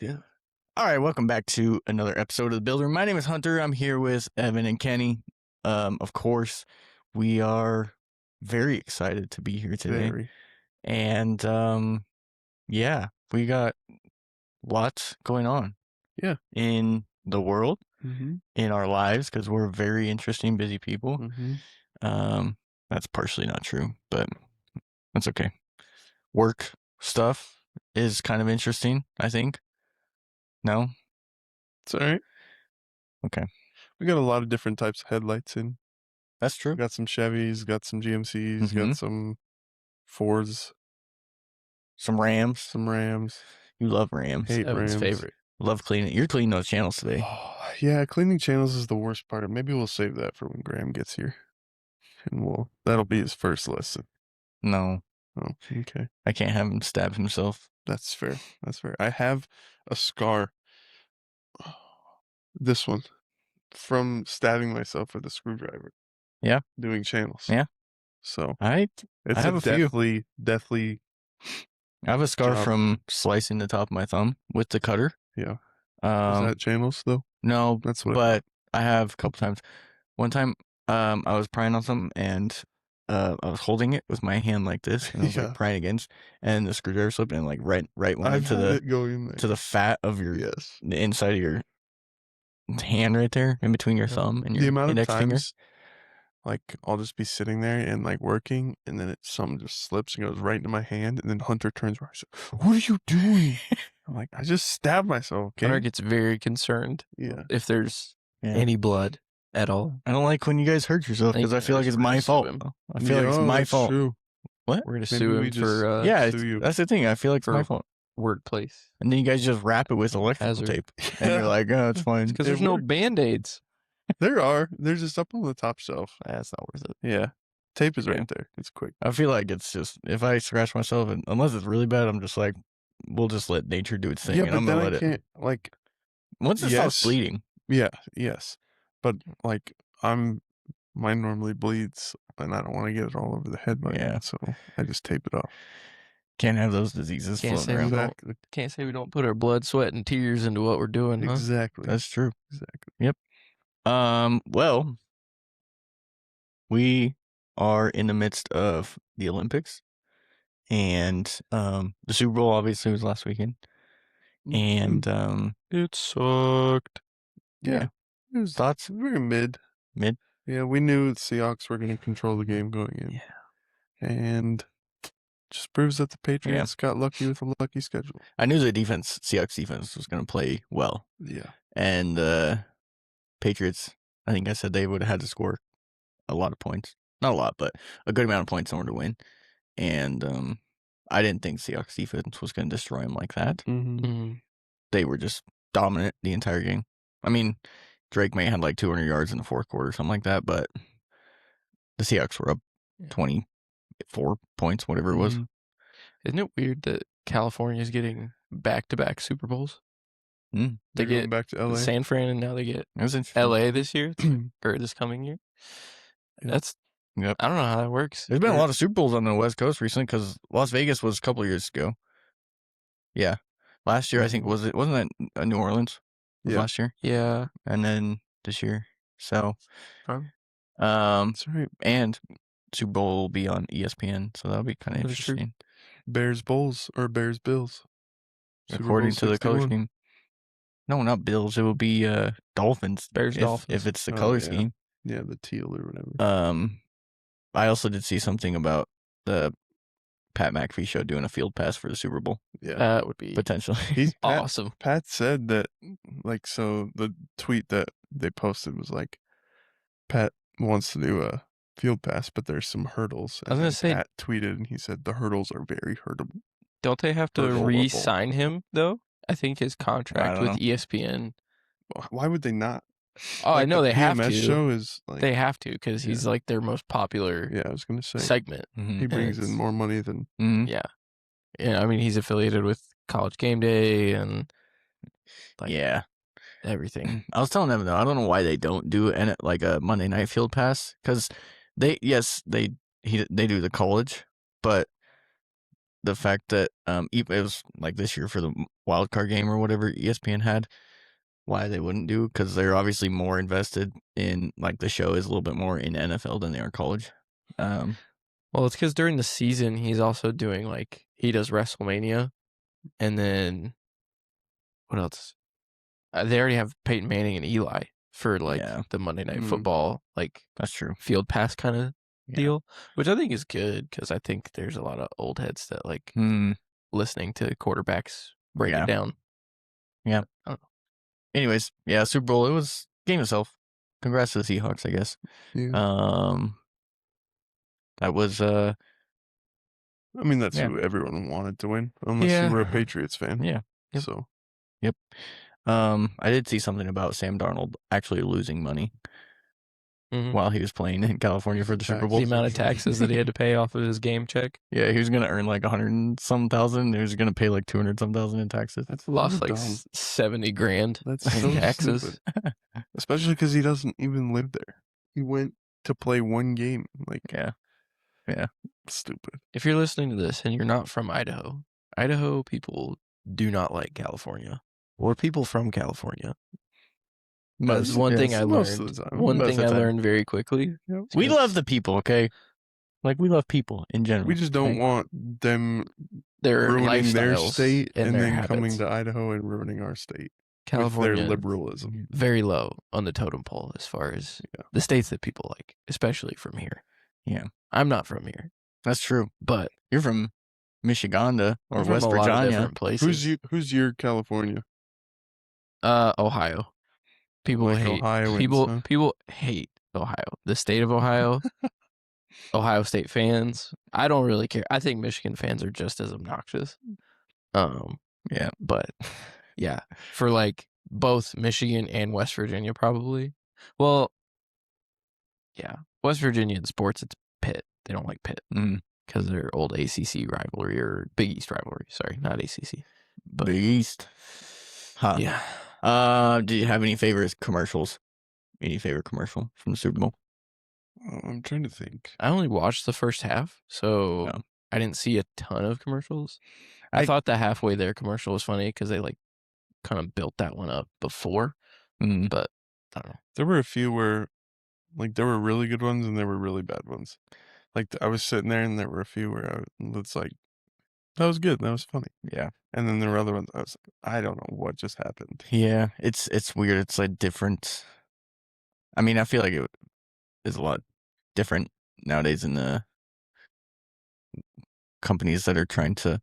Yeah. All right, welcome back to another episode of The Builder. My name is Hunter. I'm here with Evan and Kenny. Of course, we are very excited to be here today. Very. And yeah, we got lots going on. Yeah. In the world, in our lives, because we're very interesting, busy people. That's partially not true, but that's okay. Work stuff is kind of interesting, I think. No? It's all right. Okay. We got a lot of different types of headlights in. That's true. We got some Chevys, got some GMCs, got some Fords, some Rams. some Rams. You love Rams. Hate Evan's Rams. favorite. Love cleaning. You're cleaning those channels today. Oh, yeah, cleaning channels is the worst part. Maybe we'll save that for when Graham gets here. And that'll be his first lesson. No. Oh, okay. I can't have him stab himself. That's fair. That's fair. I have a scar. This one. From stabbing myself with a screwdriver. Yeah. Doing channels. Yeah. So I have a few. deathly. I have a scar job. from slicing the top of my thumb with the cutter. Yeah. Is that channels though? No, that's what. But I have a couple times. One time, I was prying on something and I was holding it with my hand like this, and I was like prying against, and the screwdriver slipped and like right went into the fat of your the inside of your hand right there, in between your thumb and your index finger. Like I'll just be sitting there and like working, and then something just slips and goes right into my hand, and then Hunter turns around and says, "What are you doing?" I'm like, "I just stabbed myself." Okay? Hunter gets very concerned. Yeah. If there's any blood at all. I don't like when you guys hurt yourself because I feel like it's my fault. I feel like it's my fault. True. What? We're gonna sue him for that's the thing. I feel like it's my fault. Workplace. And then you guys just wrap it with electrical tape, and you're like, "Oh, it's fine." Because there's no Band-Aids. There are. They're just up on the top shelf. That's not worth it. Yeah. Tape is right there. It's quick. I feel like it's just, if I scratch myself, and unless it's really bad, I'm just like, we'll just let nature do its thing. Yeah, and but I'm gonna then let I can't, like... Once it stops bleeding. Yeah, yes. But, like, mine normally bleeds, and I don't want to get it all over the head by it, so I just tape it off. Can't have those diseases floating around. Can't say we don't put our blood, sweat, and tears into what we're doing, huh? Exactly. That's true. Exactly. Yep. Well, we are in the midst of the Olympics, and the Super Bowl obviously was last weekend, and it sucked. Yeah. It was thoughts? Very mid. Yeah, we knew the Seahawks were going to control the game going in. Yeah. And just proves that the Patriots got lucky with a lucky schedule. I knew the Seahawks defense was going to play well. Yeah. And Patriots, I think I said they would have had to score a lot of points. Not a lot, but a good amount of points in order to win. And I didn't think Seahawks defense was going to destroy them like that. They were just dominant the entire game. I mean, Drake may have had like 200 yards in the fourth quarter, something like that, but the Seahawks were up 24 points, whatever it was. Isn't it weird that California is getting back-to-back Super Bowls? They get back to LA. San Fran, and now they get LA this year, or this coming year. That's, I don't know how that works. There's been a lot of Super Bowls on the West Coast recently, because Las Vegas was a couple of years ago. Yeah. Last year, I think, wasn't that New Orleans? Last year? Yeah. And then this year. So, that's right. And Super Bowl will be on ESPN, so that'll be kind of interesting. Bears Bulls or Bears Bills, according to the color scheme. No, not Bills. It will be Dolphins. Bears Dolphins. If it's the color scheme. Yeah, the teal or whatever. I also did see something about the Pat McAfee show doing a field pass for the Super Bowl. Yeah, that would be potentially awesome. Pat said that, like, so the tweet that they posted was like, Pat wants to do a field pass, but there's some hurdles. I was gonna say, Pat tweeted and he said the hurdles are very hurdleable. Don't they have to re-sign him though? I think his contract with ESPN. Why would they not? Oh, I know they have to. Show is like, they have to because he's like their most popular. Yeah, I was gonna say segment. He brings in more money than. Yeah. I mean, he's affiliated with College Game Day and everything. I was telling them though, I don't know why they don't do like a Monday Night Field Pass, because they do the college, but the fact that it was like this year for the wild card game or whatever ESPN had. Why they wouldn't do, because they're obviously more invested in, like, the show is a little bit more in NFL than they are college. Well, it's because during the season he's also doing like he does WrestleMania, and then what else? They already have Peyton Manning and Eli for like the Monday Night Football, like that's true. field pass kind of deal, which I think is good because I think there's a lot of old heads that like listening to quarterbacks break it down. Yeah. I don't know. Anyways, yeah, Super Bowl, it was game itself. Congrats to the Seahawks, I guess. Yeah. That was I mean, that's who everyone wanted to win, unless you were a Patriots fan. Yeah. Yep. So. Yep. I did see something about Sam Darnold actually losing money while he was playing in California for the Super Bowl. The amount of taxes that he had to pay off of his game check. Yeah, he was gonna earn like 100-some thousand. He was gonna pay like 200-some thousand in taxes. That's lost like 70 grand. That's so taxes, especially because he doesn't even live there. He went to play one game. Like, yeah, stupid. If you're listening to this and you're not from Idaho people do not like California or people from California. That's one thing I learned. One thing I learned very quickly. We love the people, okay? Like, we love people in general. We just don't want them ruining their state and then coming to Idaho and ruining our state. California, with their liberalism. Very low on the totem pole as far as the states that people like, especially from here. Yeah. I'm not from here. That's true. But you're from Michigan or West Virginia. Lot of different places. Who's your California? Ohio. People like hate Ohioans, people hate Ohio. The state of Ohio. Ohio State fans. I don't really care. I think Michigan fans are just as obnoxious. Yeah. But yeah, for like both Michigan and West Virginia probably. Well, yeah. West Virginia in sports, it's Pitt. They don't like Pitt because of their old ACC rivalry or Big East rivalry. Sorry, not ACC. But Big East. Huh. Yeah. Do you have any favorite commercials? Any favorite commercial from the Super Bowl? I'm trying to think. I only watched the first half, so I didn't see a ton of commercials. I thought the halfway there commercial was funny because they like kind of built that one up before. But I don't know. There were a few where like there were really good ones and there were really bad ones. Like I was sitting there and there were a few where it's like, that was good. That was funny. Yeah. And then there were other ones. I was like, I don't know what just happened. Yeah. It's weird. It's like different. I mean, I feel like it is a lot different nowadays in the companies that are trying to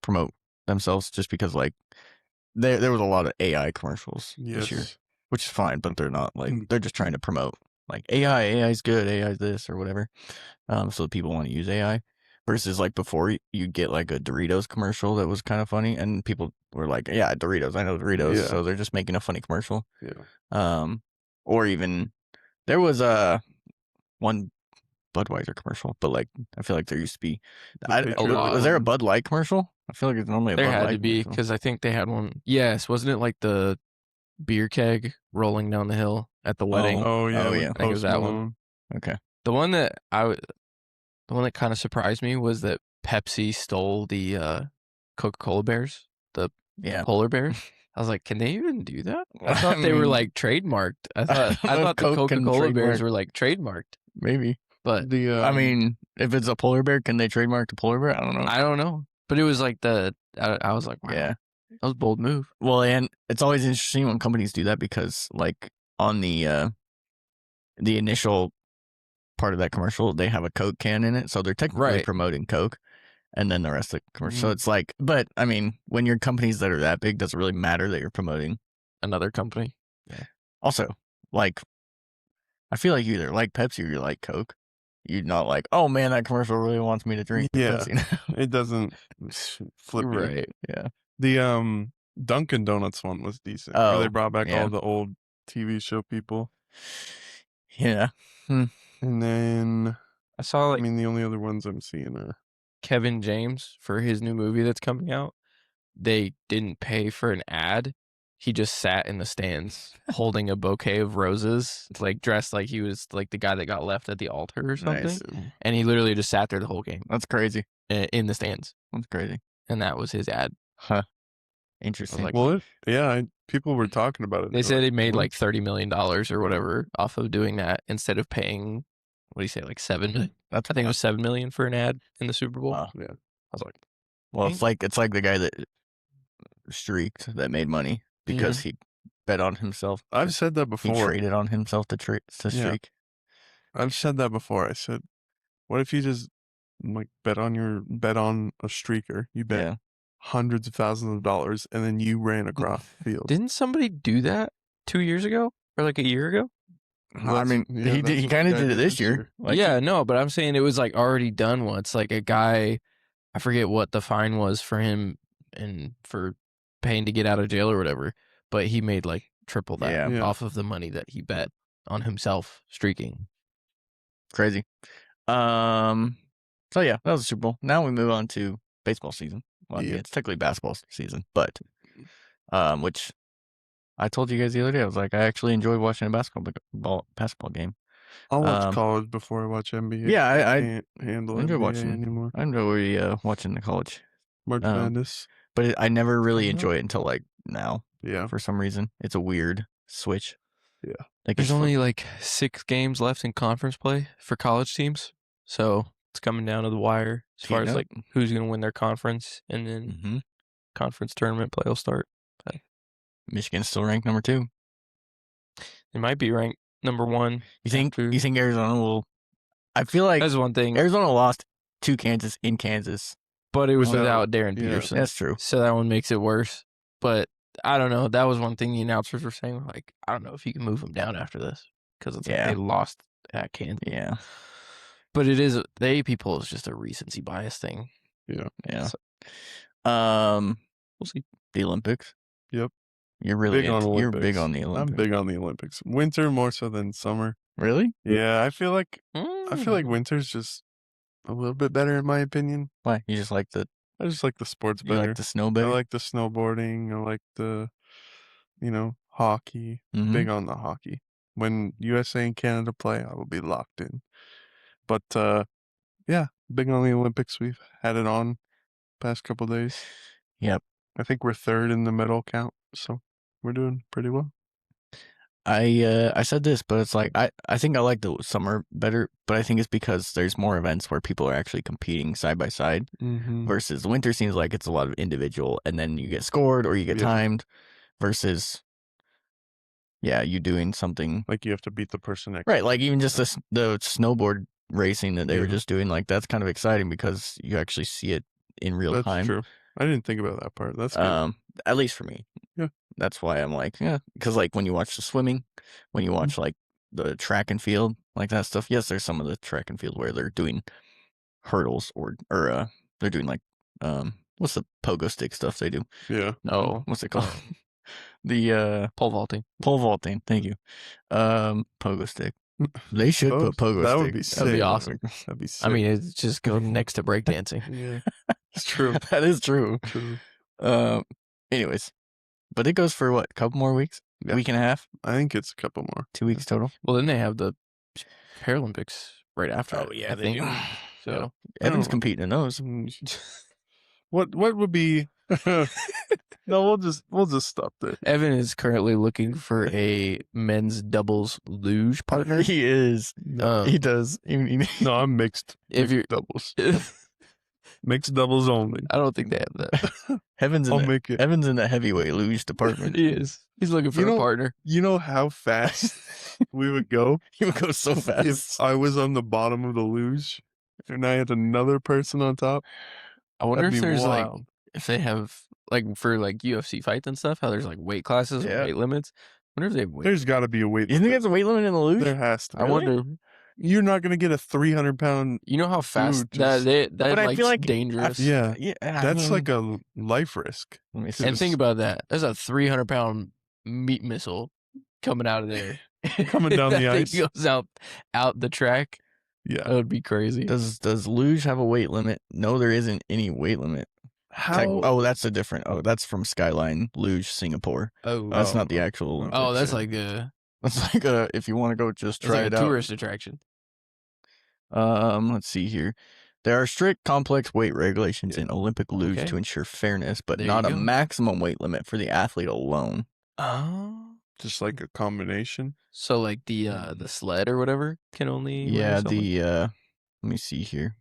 promote themselves, just because like there was a lot of AI commercials this year, which is fine, but they're not like, they're just trying to promote like AI is good, AI is this or whatever. So people want to use AI versus like before you get like a Doritos commercial that was kind of funny and people were like, yeah, Doritos, I know Doritos. So they're just making a funny commercial. Yeah. Or even there was one Budweiser commercial, but like I feel like there used to be. Was there a Bud Light commercial? I feel like it's normally a Bud Light. There had to be because I think they had one. Yes, wasn't it like the beer keg rolling down the hill at the wedding? Oh yeah, I think it was that one. Okay. The one that kind of surprised me was that Pepsi stole the Coca-Cola bears, the polar bears. I was like, can they even do that? I thought they were like trademarked. I thought the Coca-Cola bears were like trademarked. Maybe. But I mean, if it's a polar bear, can they trademark the polar bear? I don't know. But it was like I was like, wow, that was a bold move. Well, and it's always interesting when companies do that because like on the initial part of that commercial, they have a Coke can in it. So they're technically promoting Coke. And then the rest of the commercial. So it's like, but I mean, when you're companies that are that big, does it really matter that you're promoting another company? Yeah. Also, like, I feel like you either like Pepsi or you like Coke. You're not like, oh man, that commercial really wants me to drink Pepsi. It doesn't flip you. Right. Yeah. The Dunkin' Donuts one was decent. Where they brought back all the old TV show people. Yeah. And then I saw like, I mean, the only other ones I'm seeing are Kevin James for his new movie that's coming out. They didn't pay for an ad. he just sat in the stands holding a bouquet of roses, like dressed like he was like the guy that got left at the altar or something. Nice. And he literally just sat there the whole game That's crazy. in the stands. That's crazy. And that was his ad. Huh. Interesting. Like, people were talking about it. They said like, he made like $30 million or whatever off of doing that instead of paying, what do you say, like $7 million? I think it was $7 million for an ad in the Super Bowl. Wow. Yeah. I was like, well, it's like the guy that streaked that made money because he bet on himself. I've said that before. He traded on himself to streak. I've said that before. I said, what if you just like bet on a streaker? You bet hundreds of thousands of dollars, and then you ran across the field. Didn't somebody do that 2 years ago or like a year ago? Well, I mean, he kind of did it this year. Like, no, but I'm saying it was like already done once. Like a guy, I forget what the fine was for him and for paying to get out of jail or whatever, but he made like triple that off of the money that he bet on himself streaking. Crazy. So yeah, that was the Super Bowl. Now we move on to baseball season. Well, I mean, it's technically basketball season, but which I told you guys the other day, I was like, I actually enjoy watching a basketball game. I'll watch college before I watch NBA. Yeah, I can't handle enjoy NBA watching anymore. I enjoy watching the college March Madness, but I never really enjoy it until like now. Yeah, for some reason, it's a weird switch. Yeah, like there's only like 6 games left in conference play for college teams, so it's coming down to the wire as far as like who's going to win their conference, and then conference tournament play will start. Michigan's still ranked number 2. They might be ranked number 1. You think Arizona will? I feel like that's one thing. Arizona lost to Kansas in Kansas, but it was without Darren Peterson. That's true. So that one makes it worse. But I don't know. That was one thing the announcers were saying. Like, I don't know if you can move them down after this because it's like they lost at Kansas. Yeah. But it is the AP poll is just a recency bias thing. Yeah. So, we'll see. The Olympics. Yep. You're really big on Olympics. You're big on the Olympics. I'm big on the Olympics. Winter more so than summer. Really? Yeah, I feel like winter's just a little bit better in my opinion. Why? You just like I just like the sports better. You like the snow better? I like the snowboarding. I like the hockey. Big on the hockey. When USA and Canada play, I will be locked in. But yeah, big on the Olympics. We've had it on past couple days. Yep. I think we're 3rd in the medal count, so we're doing pretty well. I said this, but it's like I think I like the summer better, but I think it's because there's more events where people are actually competing side by side versus the winter seems like it's a lot of individual, and then you get scored or you get timed versus you doing something like you have to beat the person next. Right, like even just the snowboard racing that they were just doing, like that's kind of exciting because you actually see it in real time. That's true. I didn't think about that part. That's good. At least for me. Yeah. That's why I'm like, because like when you watch the swimming, when you watch like the track and field, like that stuff. Yes, there's some of the track and field where they're doing hurdles or they're doing like what's the pogo stick stuff they do? Yeah. No, what's it called? The pole vaulting. Pole vaulting. Thank you. Pogo stick. They should put pogo stick. That would be sick. That'd be awesome. That'd be sick. I mean, it's just go next to breakdancing. Yeah. It's true. That is true. True. Anyways, but it goes for what? A couple more weeks? Yeah. Week and a half? I think it's a couple more. 2 weeks total. Well, then they have the Paralympics right after. Oh yeah, I think. do. So Evan's competing in those. What would be? No, we'll just stop there. Evan is currently looking for a men's doubles luge partner. He is. He does. No, I'm mixed. If you're doubles. Mixed doubles only. I don't think they have that. Evan's in the heavyweight luge department. He is. He's looking for a partner. You know how fast we would go? He would go so fast. If I was on the bottom of the luge and I had another person on top. I wonder if there's wild. like if they have like for like UFC fights and stuff, how there's like weight classes and weight limits. I wonder if they have weight. There's got to be a weight. You think there's a weight limit in the luge? There has to. I wonder. You're not gonna get a 300-pound. You know how fast Dude, that but I feel like dangerous. Yeah, that's like a life risk. And think about that. There's a 300-pound meat missile coming out of there, coming down the ice. Thing goes out the track. Yeah, that would be crazy. Does luge have a weight limit? No, there isn't any weight limit. How? That's a different. Oh, that's from Skyline Luge, Singapore. Oh, That's not the Oh. actual Olympics. oh, that's yeah. like a That's like if you want to go just that's try like it a out. tourist attraction. Let's see here. There are strict, complex weight regulations Yeah. in Olympic luge Okay. to ensure fairness, but There not you a go. maximum weight limit for the athlete alone. Oh, Just like a combination. so like the sled or whatever can only weigh Yeah, so much? let me see here.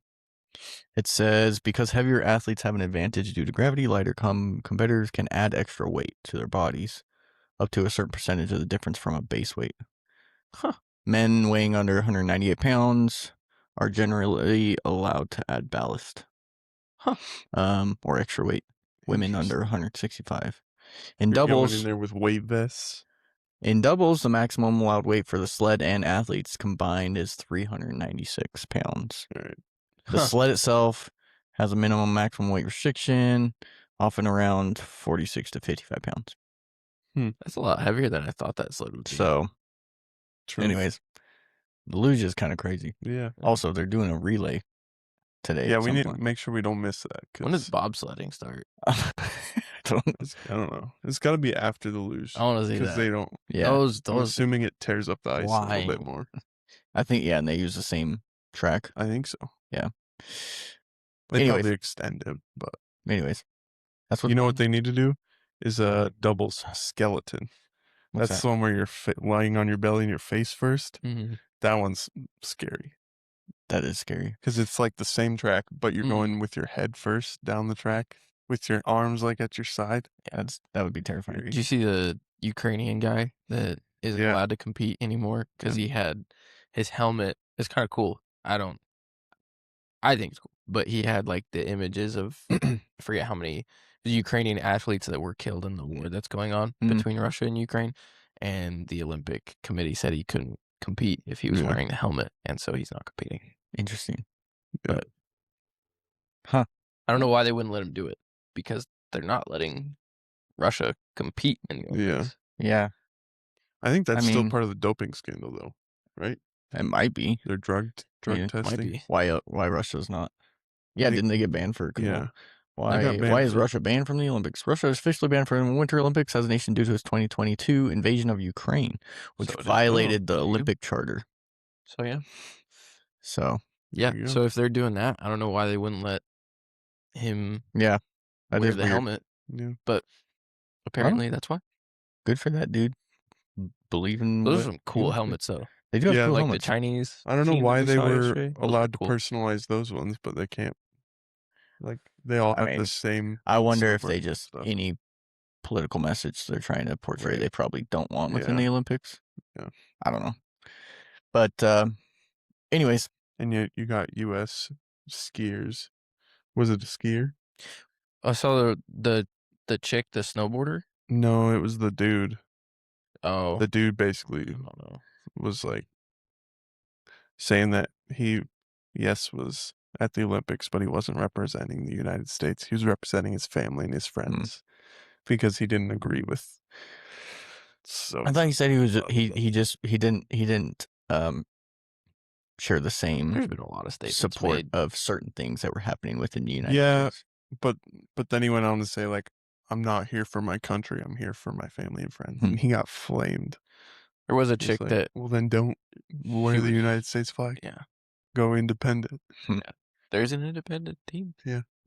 It says because heavier athletes have an advantage due to gravity, lighter competitors can add extra weight to their bodies, up to a certain percentage of the difference from a base weight. Huh. Men weighing under 198 pounds are generally allowed to add ballast. Huh. Or extra weight. Women under Interesting. 165. In You're going in doubles, there with weight vests. the maximum allowed weight for the sled and athletes combined is 396 pounds. All right. The sled itself has a minimum maximum weight restriction, often around 46 to 55 pounds. That's a lot heavier than I thought that sled would be. So, True. anyways, the luge is kind of crazy. Yeah. Also, they're doing a relay today. Yeah, at we some need to point. make sure we don't miss that. when does bobsledding start? I don't know. I don't know. It's got to be after the luge. I want to see Because that. they don't. Yeah, Those I'm assuming it tears up the ice a little bit Why? more. I think and they use the same track. I think so. Yeah. They Anyways. probably extend it, but Anyways, that's what you know what they need to do is a doubles skeleton. What's That's that? the one where you're lying on your belly and your face first. Mhm. That one's scary That is scary. because it's like the same track, but you're Mhm. going with your head first down the track with your arms like at your side. Yeah, that would be terrifying. Did you see the Ukrainian guy that isn't Yeah. allowed to compete anymore because he had his helmet? It's kind of cool. I think it's cool, but he had like the images of I forget how many Ukrainian athletes that were killed in the war that's going on Mhm. between Russia and Ukraine, and the Olympic Committee said he couldn't compete if he was Yeah. wearing the helmet, and so he's not competing. Interesting. Yeah. But Huh. I don't know why they wouldn't let him do it because they're not letting Russia compete in the Olympics. Yeah, I think that's still mean- part of the doping scandal, though, right? it might be. Their drug Yeah, Might testing. be. Why Russia's not? Yeah, think- didn't they get banned for? Yeah. Why? They got banned Why is for- Russia banned from the Olympics? Russia is officially banned from the Winter Olympics as a nation due to its 2022 invasion of Ukraine, which So it is- violated the there you go. Olympic Charter. So yeah, So yeah. There you go. So if they're doing that, I don't know why they wouldn't let him yeah, that wear is the weird. helmet. Yeah. But apparently that's why. Good for that dude. Believing Those what are some he cool wants to. helmets, though. They do have Yeah, cool Like helmets. the Chinese. I don't know team why we they saw were yesterday. Those are allowed to cool. personalize those ones, but they can't. Like they all I have mean, the same. I wonder if they silver just stuff. any political message they're trying to portray Right. they probably don't want within Yeah. the Olympics. Yeah. I don't know. But anyways, And yet you got U.S. skiers. Was it a skier? I saw the chick, the snowboarder. No, it was the dude. Oh, The dude basically I don't know. was like saying that he, was at the Olympics, but he wasn't representing the United States. He was representing his family and his friends because he didn't agree with. So I thought he said he was lot of he didn't share the same There's been a lot of statements support made. of certain things that were happening within the United Yeah. States. but then he went on to say like, I'm not here for my country. I'm here for my family and friends. Hmm. And he got flamed. There was a He's chick like, that well, then don't wear the was- United States flag. yeah. Go independent. There's an independent team.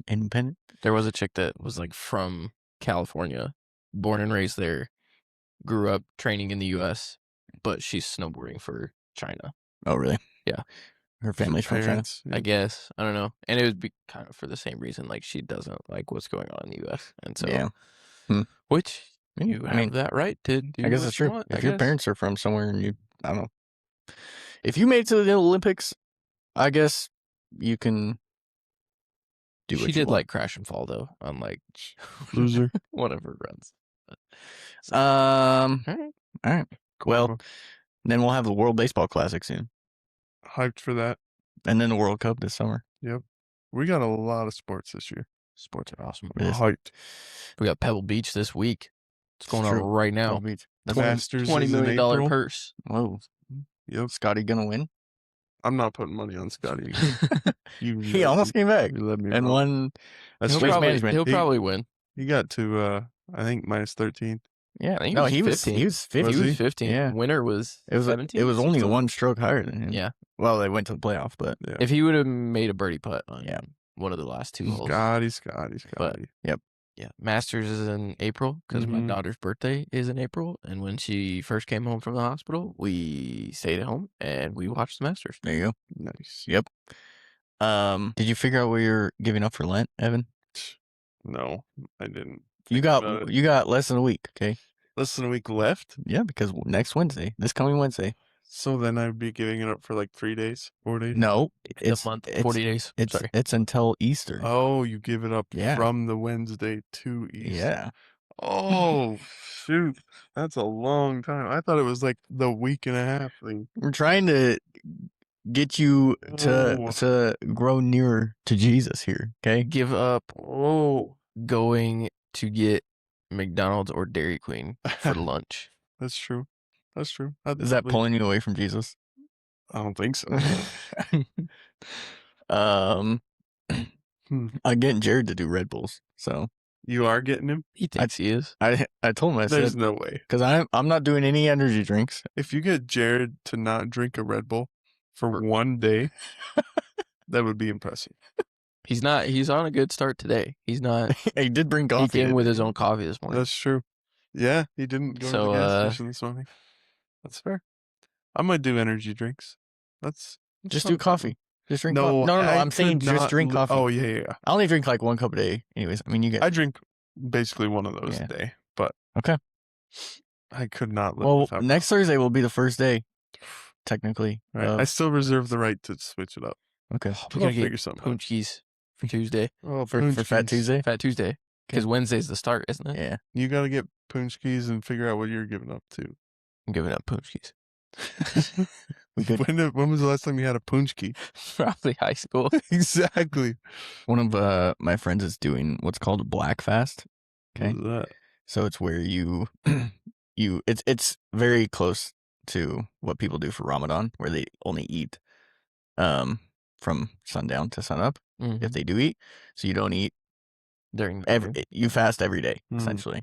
Independent. There was a chick that was like from California, born and raised there, grew up training in the U.S., but she's snowboarding for China. Oh, really? Yeah. Her family's from China. Parents. I guess. I don't know. And it would be kind of for the same reason, like she doesn't like what's going on in the U.S. And so, Yeah. which Yeah, you I have mean, that right to do. I guess what that's you true. want, If I your guess. parents are from somewhere and I don't know. If you made it to the Olympics, I guess you can do what She you did want. like crash and fall though, on like Loser. one of her runs. All All right. right. Well, Cool. then we'll have the World Baseball Classic soon, Hyped for that. and then the World Cup this summer. Yep. We got a lot of sports this year. Sports are awesome. It is. Hyped. We got Pebble Beach this week. It's going true. on right now. Pebble Beach. The 20 Masters $20 is in million April. purse. Whoa. Yep. Scotty gonna win? I'm not putting money on Scotty. He almost came back You let me and know. won That's He'll waste management. He'll probably win. He got to I think -13. Yeah, I think No, he was 15. He was 50. He was 15. Yeah. Winner was 17. It was only one stroke higher than him. Yeah. Well, they went to the playoff, but Yeah. If he would have made a birdie putt on one of the last 2 holes. Scotty. But, yep. Yeah, Masters is in April because my daughter's birthday is in April, and when she first came home from the hospital, we stayed at home and we watched the Masters. There you go. Nice. Yep. Did you figure out what you're giving up for Lent, Evan? No, I didn't. You got less than a week, okay? Less than a week left? Yeah, because this coming Wednesday. So then I'd be giving it up for like 3 days, 4 days? No, it's a month, 40 days. It's until Easter. Oh, you give it up from the Wednesday to Easter. Yeah. Oh, shoot. That's a long time. I thought it was like the week and a half thing. We're trying to get you to grow nearer to Jesus here, okay? Give up going to get McDonald's or Dairy Queen for lunch. That's true. Is that pulling you away from Jesus? I don't think so. I'm getting Jared to do Red Bulls, so. You are getting him? He thinks he is. I told him, There's no way. Because I'm not doing any energy drinks. If you get Jared to not drink a Red Bull for 1 day, that would be impressive. He's on a good start today. He's not. He did bring coffee. He came with his own coffee this morning. That's true. Yeah, he didn't go to the gas station this morning. That's fair. I might do energy drinks. Just do coffee. Just drink coffee. No. I'm saying just drink coffee. Oh, yeah. I only drink like 1 cup a day. Anyways, I mean, I drink basically one of those a day, but okay. I could not live without next Thursday will be the first day, technically. Right. I still reserve the right to switch it up. Okay. We gotta get punchkies for Tuesday. Oh, for Fat Tuesday? Fat Tuesday. Because Wednesday's the start, isn't it? Yeah. You gotta get punchkies and figure out what you're giving up to. I'm giving up punchkies. When was the last time you had a punchki? Probably high school. Exactly. One of my friends is doing what's called a black fast. Okay. What is that? So it's where it's very close to what people do for Ramadan, where they only eat from sundown to sunup, if they do eat. So you don't eat you fast every day, essentially.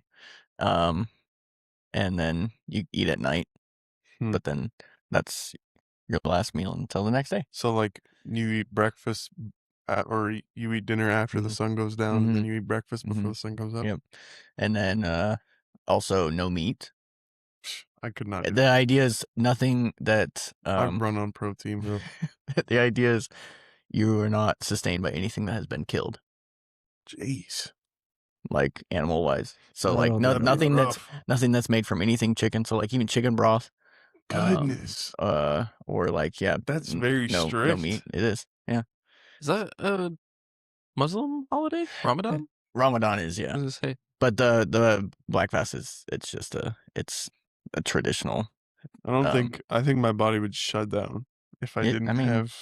And then you eat at night, but then that's your last meal until the next day. So like you eat breakfast or you eat dinner after the sun goes down, and then you eat breakfast before the sun comes up. Yep. And then also no meat. I could not. The idea is nothing that I run on protein, bro. The idea is you are not sustained by anything that has been killed. Jeez. Like animal wise. So like nothing that's made from anything chicken. So like even chicken broth. Goodness. Or like that's very strict. No meat. It is. Yeah. Is that a Muslim holiday? Ramadan? Ramadan is, yeah. What does it say? But the black fast it's just a traditional. I think my body would shut down if I didn't have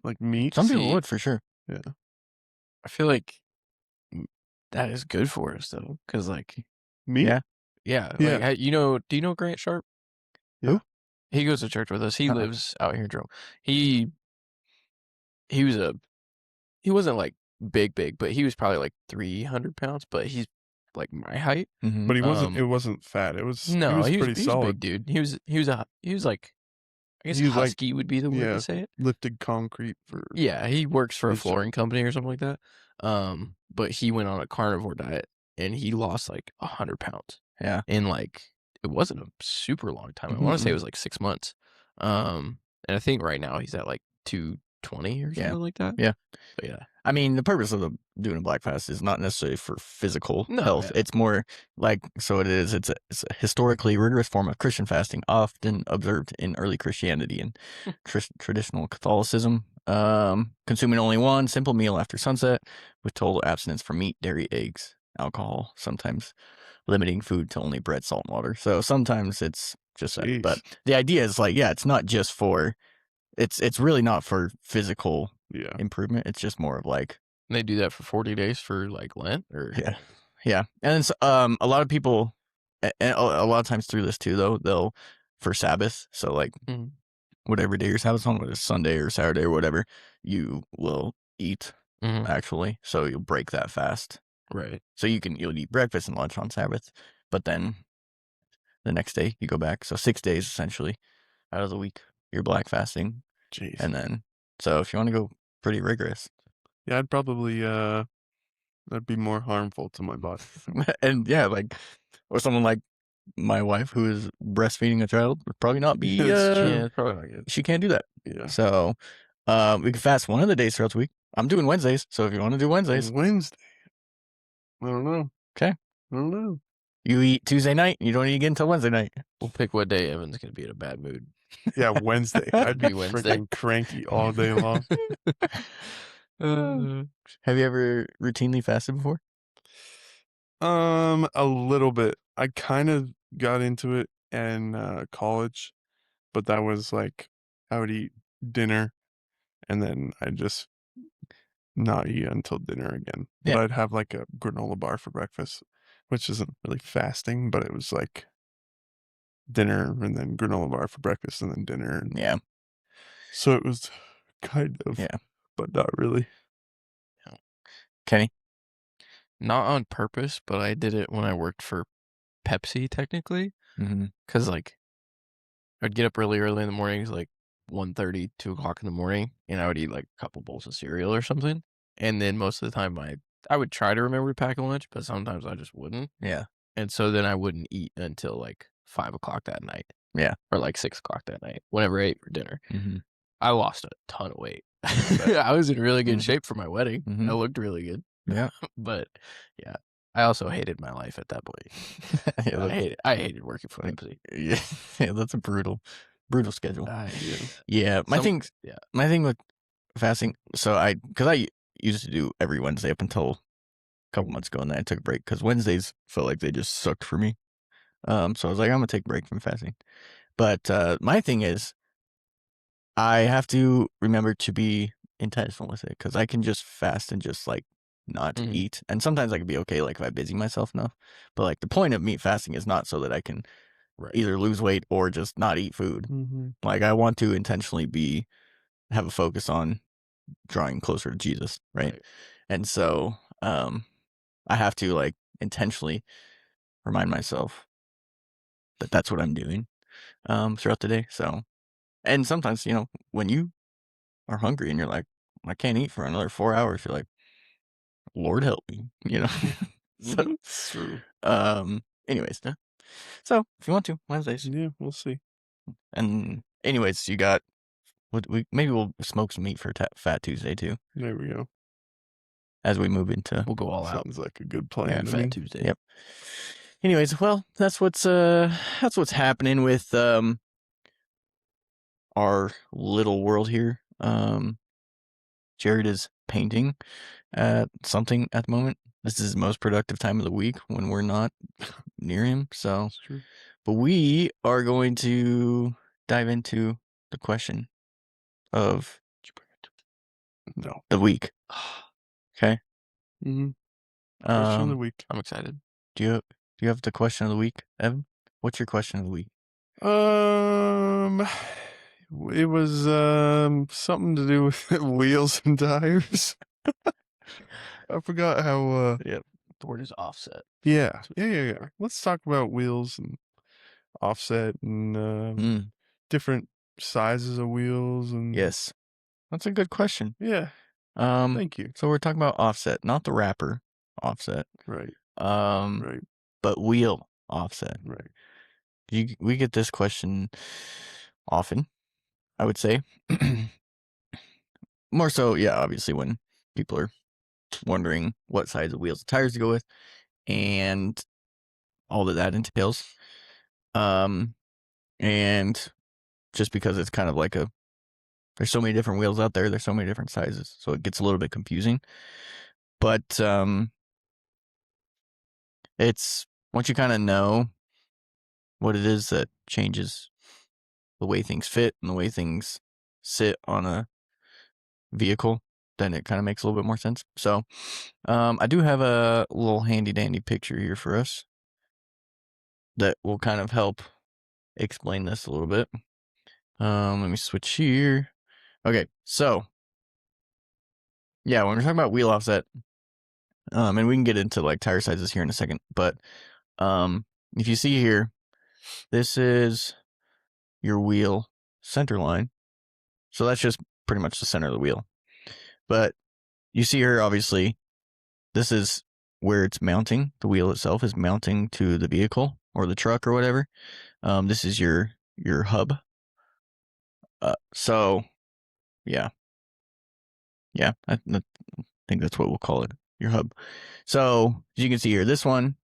like meat. Some people would for sure. Yeah. I feel like that is good for us though, because like meat. Yeah. Like, do you know Grant Sharp? Yeah. Who? He goes to church with us. He lives out here in Jerome. He wasn't like big, but he was probably like 300 pounds, but he's like my height. But he wasn't. It wasn't fat. It was. No, he was pretty solid, big dude. He was like, I guess husky would be the word to say it. Lifted concrete for. Yeah, he works for a flooring company or something like that. But he went on a carnivore diet and he lost like 100 pounds. Yeah, in like it wasn't a super long time. I want to say it was like 6 months. And I think right now he's at like 220 or something like that. Yeah. But yeah. I mean, the purpose of doing a black fast is not necessarily for physical health. It's more like, so it is, it's a historically rigorous form of Christian fasting, often observed in early Christianity and traditional Catholicism. Consuming only one simple meal after sunset with total abstinence from meat, dairy, eggs, alcohol, sometimes limiting food to only bread, salt, and water. So sometimes it's just that. But the idea is like, it's not just for, it's really not for physical improvement. It's just more of like. And they do that for 40 days for like Lent or. Yeah. And it's, a lot of people, and a lot of times through this too, though, they'll for Sabbath. So like whatever day your Sabbath's on, whether it's Sunday or Saturday or whatever, you will eat actually. So you'll break that fast. Right. So you'll eat breakfast and lunch on Sabbath, but then the next day you go back. So 6 days essentially out of the week you're black fasting. Jeez. And then, so if you want to go pretty rigorous. Yeah, I'd probably, that'd be more harmful to my body. And yeah, like, or someone like my wife who is breastfeeding a child would probably not be, yeah, it's probably not good. She can't do that. Yeah. So, we can fast one of the days throughout the week. I'm doing Wednesdays. So if you want to do Wednesdays. Wednesday. I don't know. Okay. I don't know. You eat Tuesday night. You don't eat again until Wednesday night. We'll pick what day Evan's going to be in a bad mood. Yeah, Wednesday. I'd be Wednesday. freaking cranky all day long. Have you ever routinely fasted before? A little bit. I kind of got into it in college, but that was like I would eat dinner and then I'd just not eat until dinner again. But I'd have like a granola bar for breakfast, which isn't really fasting, but it was like dinner and then granola bar for breakfast and then dinner. And yeah. So it was kind of, but not really. Kenny? Not on purpose, but I did it when I worked for Pepsi, technically. Because, like, I'd get up really early in the mornings, like 1:30, 2 o'clock in the morning, and I would eat, like, a couple bowls of cereal or something. And then most of the time, I would try to remember to pack a lunch, but sometimes I just wouldn't. Yeah. And so then I wouldn't eat until, like, 5 o'clock that night. Yeah. Or, like, 6 o'clock that night, whenever I ate for dinner. I lost a ton of weight. I was in really good shape for my wedding. I looked really good. Yeah. But, yeah. I also hated my life at that point. I hated working for Pepsi. Yeah, that's a brutal schedule. Yeah. My thing with fasting, so because I used to do every Wednesday up until a couple months ago, and then I took a break because Wednesdays felt like they just sucked for me. So I was like, I'm gonna take a break from fasting. But my thing is, I have to remember to be intentional with it because I can just fast and just like not eat, and sometimes I can be okay like if I busy myself enough. But like the point of meat fasting is not so that I can either lose weight or just not eat food. Like I want to intentionally have a focus on drawing closer to Jesus, right? And so I have to like intentionally remind myself that that's what I'm doing throughout the day. So, and sometimes, when you are hungry and you're like, I can't eat for another 4 hours, you're like, Lord help me, So, true. Anyways, so if you want to, Wednesdays. Yeah, we'll see. And anyways, you got, maybe we'll smoke some meat for Fat Tuesday too. There we go. As we move into, we'll go all out. Sounds like a good plan. Fat Tuesday. Yep. Anyways, well, that's what's happening with our little world here. Jared is painting at something at the moment. This is his most productive time of the week when we're not near him. So, That's true. But we are going to dive into the question of the week. Okay. Question of the week. I'm excited. Do you have the question of the week, Evan? What's your question of the week? It was something to do with wheels and tires. I forgot how. The word is offset. Yeah. Let's talk about wheels and offset and different sizes of wheels and. Yes, that's a good question. Yeah. Thank you. So we're talking about offset, not the rapper Offset. Right. Right. But wheel offset. Right. We get this question often, I would say. More so, yeah, obviously when people are wondering what size of wheels and tires to go with and all that entails. And just because it's kind of like there's so many different wheels out there, there's so many different sizes, so it gets a little bit confusing. But it's once you kind of know what it is that changes the way things fit and the way things sit on a vehicle, then it kind of makes a little bit more sense. So I do have a little handy dandy picture here for us that will kind of help explain this a little bit. Let me switch here. Okay, so yeah, when we're talking about wheel offset, and we can get into like tire sizes here in a second, but if you see here, this is your wheel center line. So that's just pretty much the center of the wheel. But you see here, obviously, this is where it's mounting. The wheel itself is mounting to the vehicle or the truck or whatever. This is your hub. So yeah, I think that's what we'll call it, your hub. So as you can see here, this one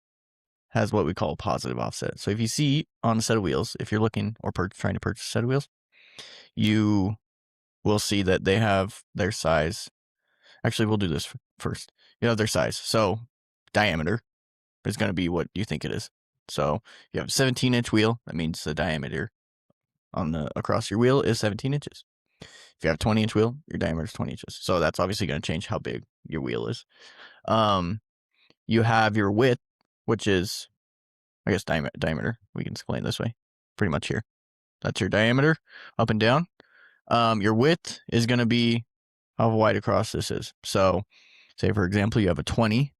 has what we call a positive offset. So if you see on a set of wheels, if you're looking or trying to purchase a set of wheels, you will see that they have their size. Actually, we'll do this first. You have their size. So diameter is going to be what you think it is. So you have a 17-inch wheel. That means the diameter on the across your wheel is 17 inches. If you have a 20-inch wheel, your diameter is 20 inches. So that's obviously going to change how big your wheel is. You have your width, which is, I guess, diameter. We can explain it this way. Pretty much here. That's your diameter up and down. Your width is going to be how wide across this is. So say, for example, you have a 20,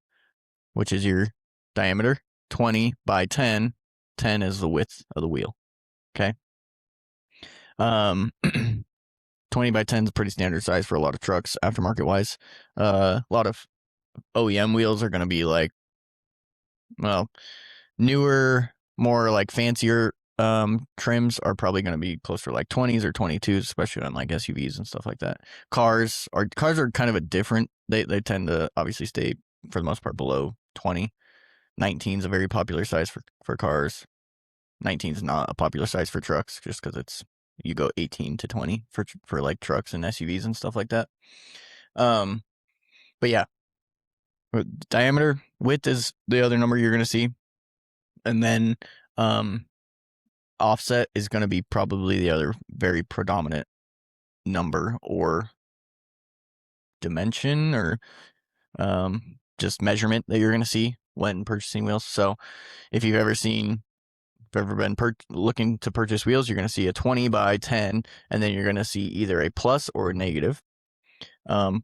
which is your diameter. 20 by 10. 10 is the width of the wheel. Okay. 20 by 10 is a pretty standard size for a lot of trucks, aftermarket wise. A lot of OEM wheels are going to be like, well, newer, more like fancier trims are probably going to be closer to like 20s or 22s, especially on like SUVs and stuff like that. Cars are kind of a different. They tend to obviously stay for the most part below 20. 19 is a very popular size for cars. 19 is not a popular size for trucks, just because you go 18 to 20 for like trucks and SUVs and stuff like that. But yeah, diameter, width is the other number you're going to see. And then offset is going to be probably the other very predominant number or dimension or just measurement that you're going to see when purchasing wheels. So if you've ever been looking to purchase wheels, you're going to see a 20 by 10, and then you're going to see either a plus or a negative.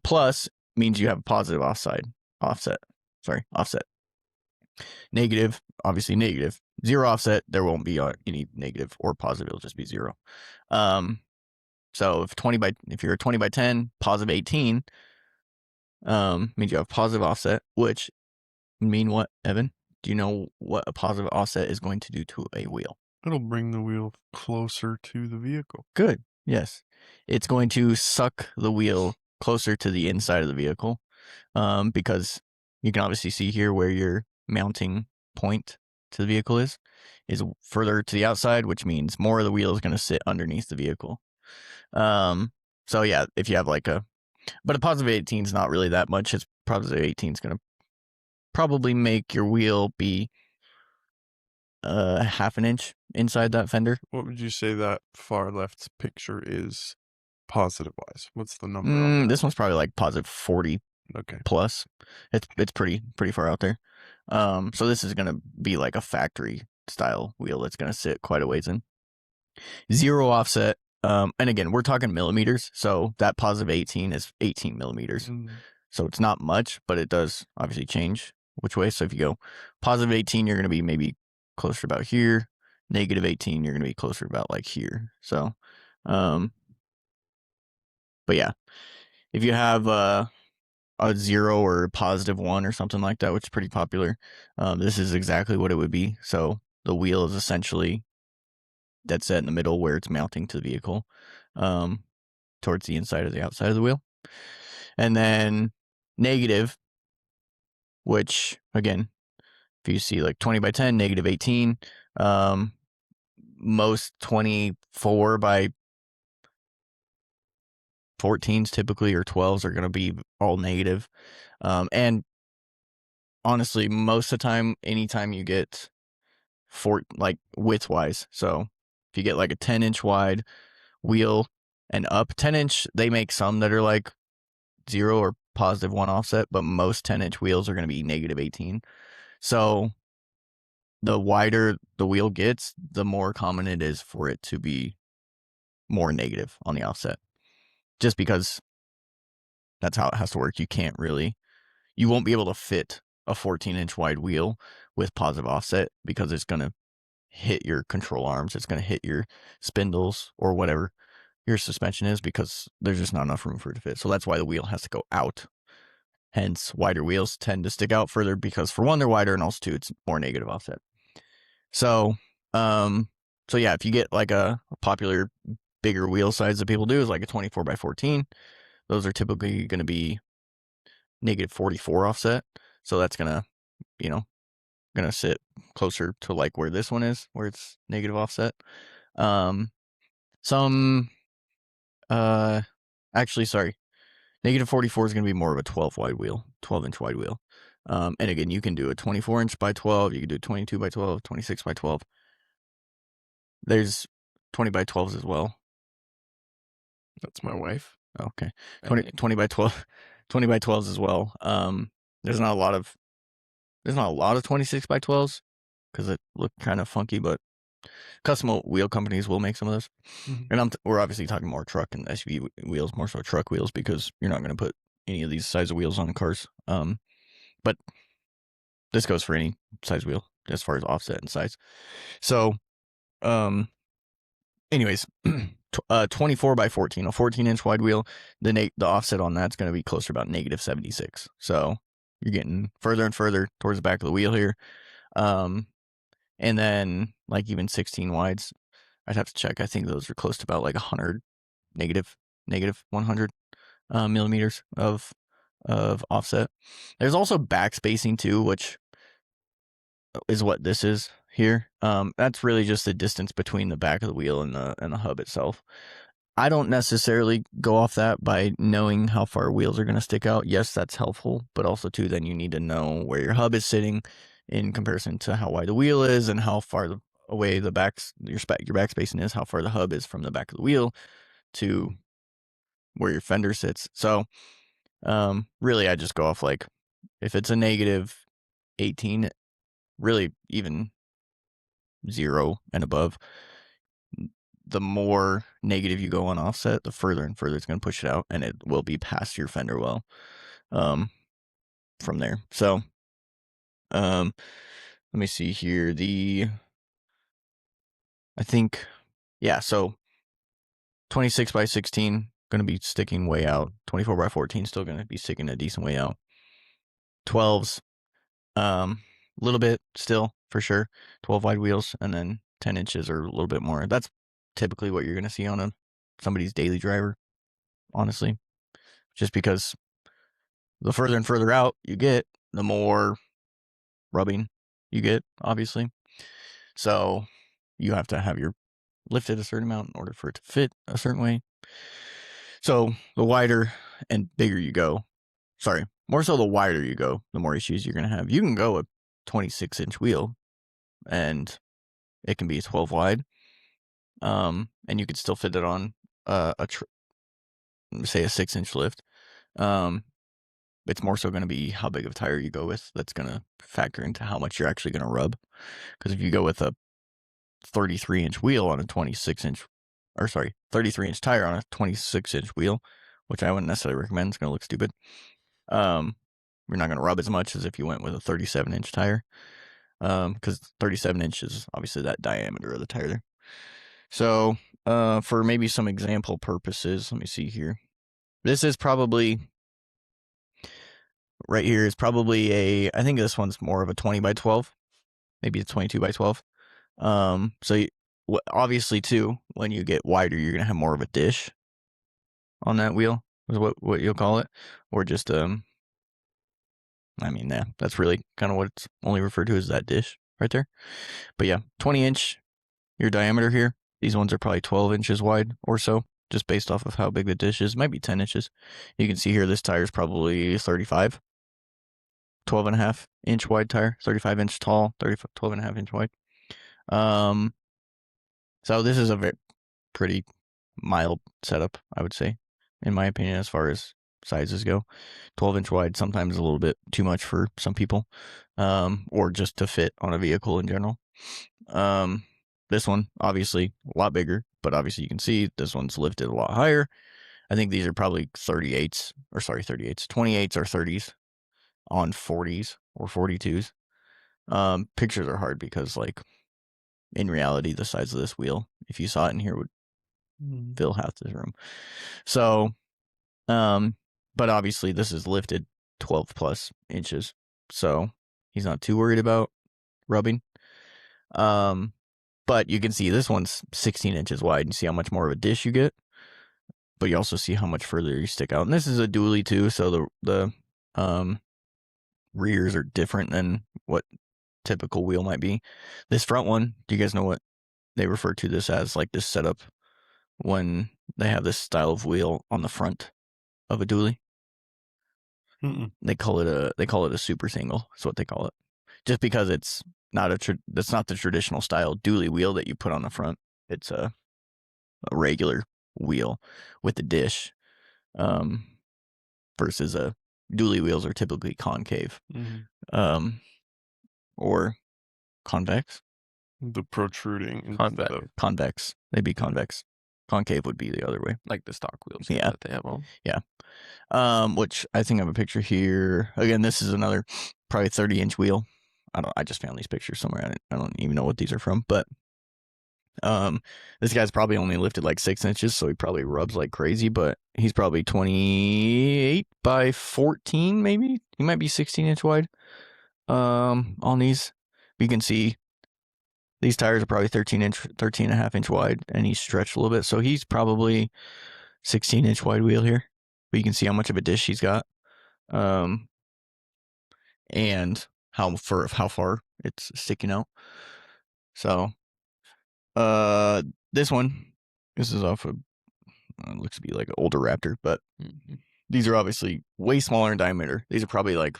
Plus means you have a positive offset. Negative, obviously negative. Zero offset, there won't be any negative or positive. It'll just be zero. So if you're a 20 by 10, positive 18, means you have positive offset, which mean what, Evan? Do you know what a positive offset is going to do to a wheel? It'll bring the wheel closer to the vehicle. Good. Yes. It's going to suck the wheel closer to the inside of the vehicle, because you can obviously see here where your mounting point to the vehicle is further to the outside, which means more of the wheel is going to sit underneath the vehicle. So yeah, if you have but a positive 18 is not really that much. It's positive 18 is going to probably make your wheel be half an inch inside that fender. What would you say that far left picture is positive wise? What's the number on that? This one's probably like positive 40 plus. It's pretty far out there. So this is gonna be like a factory style wheel that's gonna sit quite a ways in. Zero offset. And again, we're talking millimeters, so that positive 18 is 18 millimeters. So it's not much, but it does obviously change which way. So if you go positive 18, you're gonna be maybe closer to about here. Negative 18, you're gonna be closer to about like here. So, but yeah, if you have a 0 or a positive 1 or something like that, which is pretty popular, this is exactly what it would be. So the wheel is essentially dead set in the middle where it's mounting to the vehicle, towards the inside or the outside of the wheel. And then negative, which again, if you see like 20 by 10, negative 18, most 24 by 14s typically or 12s are going to be all negative. And honestly, most of the time, anytime you get like width wise, so if you get like a 10-inch wide wheel and up, 10-inch, they make some that are like 0 or positive 1 offset, but most 10-inch wheels are going to be negative 18. So the wider the wheel gets, the more common it is for it to be more negative on the offset, just because that's how it has to work. You won't be able to fit a 14-inch wide wheel with positive offset because it's going to hit your control arms. It's going to hit your spindles or whatever your suspension is, because there's just not enough room for it to fit. So that's why the wheel has to go out. Hence, wider wheels tend to stick out further because, for one, they're wider, and also, two, it's more negative offset. So, yeah, if you get like a popular bigger wheel size that people do is like a 24x14, those are typically going to be negative 44 offset. So that's going to sit closer to like where this one is, where it's negative offset. Actually, sorry. Negative 44 is going to be more of a 12-inch wide wheel. And again, you can do a 24-inch by 12. You can do 22 by 12, 26 by 12. There's 20 by 12s as well. That's my wife. Okay. 20 by 12, 20 by 12s as well. There's not a lot of 26 by 12s because it looked kind of funky, but custom wheel companies will make some of those. Mm-hmm. And we're obviously talking more truck and SUV wheels, more so truck wheels, because you're not going to put any of these size of wheels on cars. But this goes for any size wheel as far as offset and size. So, anyways, 24 by 14, a 14-inch wide wheel, the offset on that's going to be closer to about negative 76. So you're getting further and further towards the back of the wheel here. And then like even 16 wides, I'd have to check. I think those are close to about like 100, negative 100 millimeters of offset. There's also back spacing too, which is what this is here. That's really just the distance between the back of the wheel and the hub itself. I don't necessarily go off that by knowing how far wheels are going to stick out. Yes, that's helpful, but also too, then you need to know where your hub is sitting in comparison to how wide the wheel is and how far away your back spacing is, how far the hub is from the back of the wheel to where your fender sits. So, really, I just go off like if it's a negative 18, really even 0 and above, the more negative you go on offset, the further and further it's going to push it out, and it will be past your fender well from there. So let me see here. I think, yeah, so 26 by 16 going to be sticking way out. 24 by 14 still going to be sticking a decent way out. 12s, a little bit still for sure. 12 wide wheels, and then 10 inches or a little bit more. That's typically what you're going to see on somebody's daily driver, honestly, just because the further and further out you get, the more rubbing you get, obviously. So you have to have your lifted a certain amount in order for it to fit a certain way. So the wider and bigger you go, more so the wider you go, the more issues you're going to have. You can go a 26-inch wheel and it can be 12 wide. And you could still fit it on say a 6-inch lift. It's more so going to be how big of a tire you go with. That's going to factor into how much you're actually going to rub. Because if you go with a 33-inch wheel on a 33-inch tire on a 26-inch wheel, which I wouldn't necessarily recommend, it's going to look stupid. You're not going to rub as much as if you went with a 37-inch tire. Because 37 inches is obviously that diameter of the tire there. So, for maybe some example purposes, let me see here. This is probably, right here is probably I think this one's more of a 20 by 12. Maybe a 22 by 12. So obviously too, when you get wider, you're going to have more of a dish on that wheel, is what you'll call it. Or just, that's really kind of what it's only referred to as, that dish right there. But yeah, 20-inch, your diameter here. These ones are probably 12 inches wide or so, just based off of how big the dish is. Might be 10 inches. You can see here this tire is probably 35. 12.5-inch wide tire, 35-inch tall, 12.5-inch wide. So this is a pretty mild setup, I would say, in my opinion, as far as sizes go. 12-inch wide, sometimes a little bit too much for some people, or just to fit on a vehicle in general. This one, obviously, a lot bigger, but obviously you can see this one's lifted a lot higher. I think these are probably 38s or 28s or 30s on 40s or 42s. Pictures are hard because like in reality, the size of this wheel, if you saw it in here, would fill half this room. So, but obviously this is lifted 12 plus inches, so he's not too worried about rubbing. But you can see this one's 16 inches wide. You see how much more of a dish you get, but you also see how much further you stick out. And this is a dually too, so the rears are different than what typical wheel might be. This front one, do you guys know what they refer to this as? Like this setup when they have this style of wheel on the front of a dually. They call it a super single. That's what they call it. Just because it's not that's not the traditional style dually wheel that you put on the front. It's a regular wheel with the dish, versus a dually wheels are typically concave, or convex. The protruding convex. They'd be convex. Concave would be the other way, like the stock wheels. Yeah, that they have on. Yeah. Which I think I have a picture here. Again, this is another probably 30-inch wheel. I just found these pictures somewhere. I don't even know what these are from, but this guy's probably only lifted like 6 inches, so he probably rubs like crazy, but he's probably 28 by 14, maybe. He might be 16-inch wide. On these, you can see these tires are probably 13 and a half inch wide, and he's stretched a little bit, so he's probably 16-inch wide wheel here. But you can see how much of a dish he's got, and how far it's sticking out. So, this is off of looks to be like an older Raptor, but these are obviously way smaller in diameter. These are probably like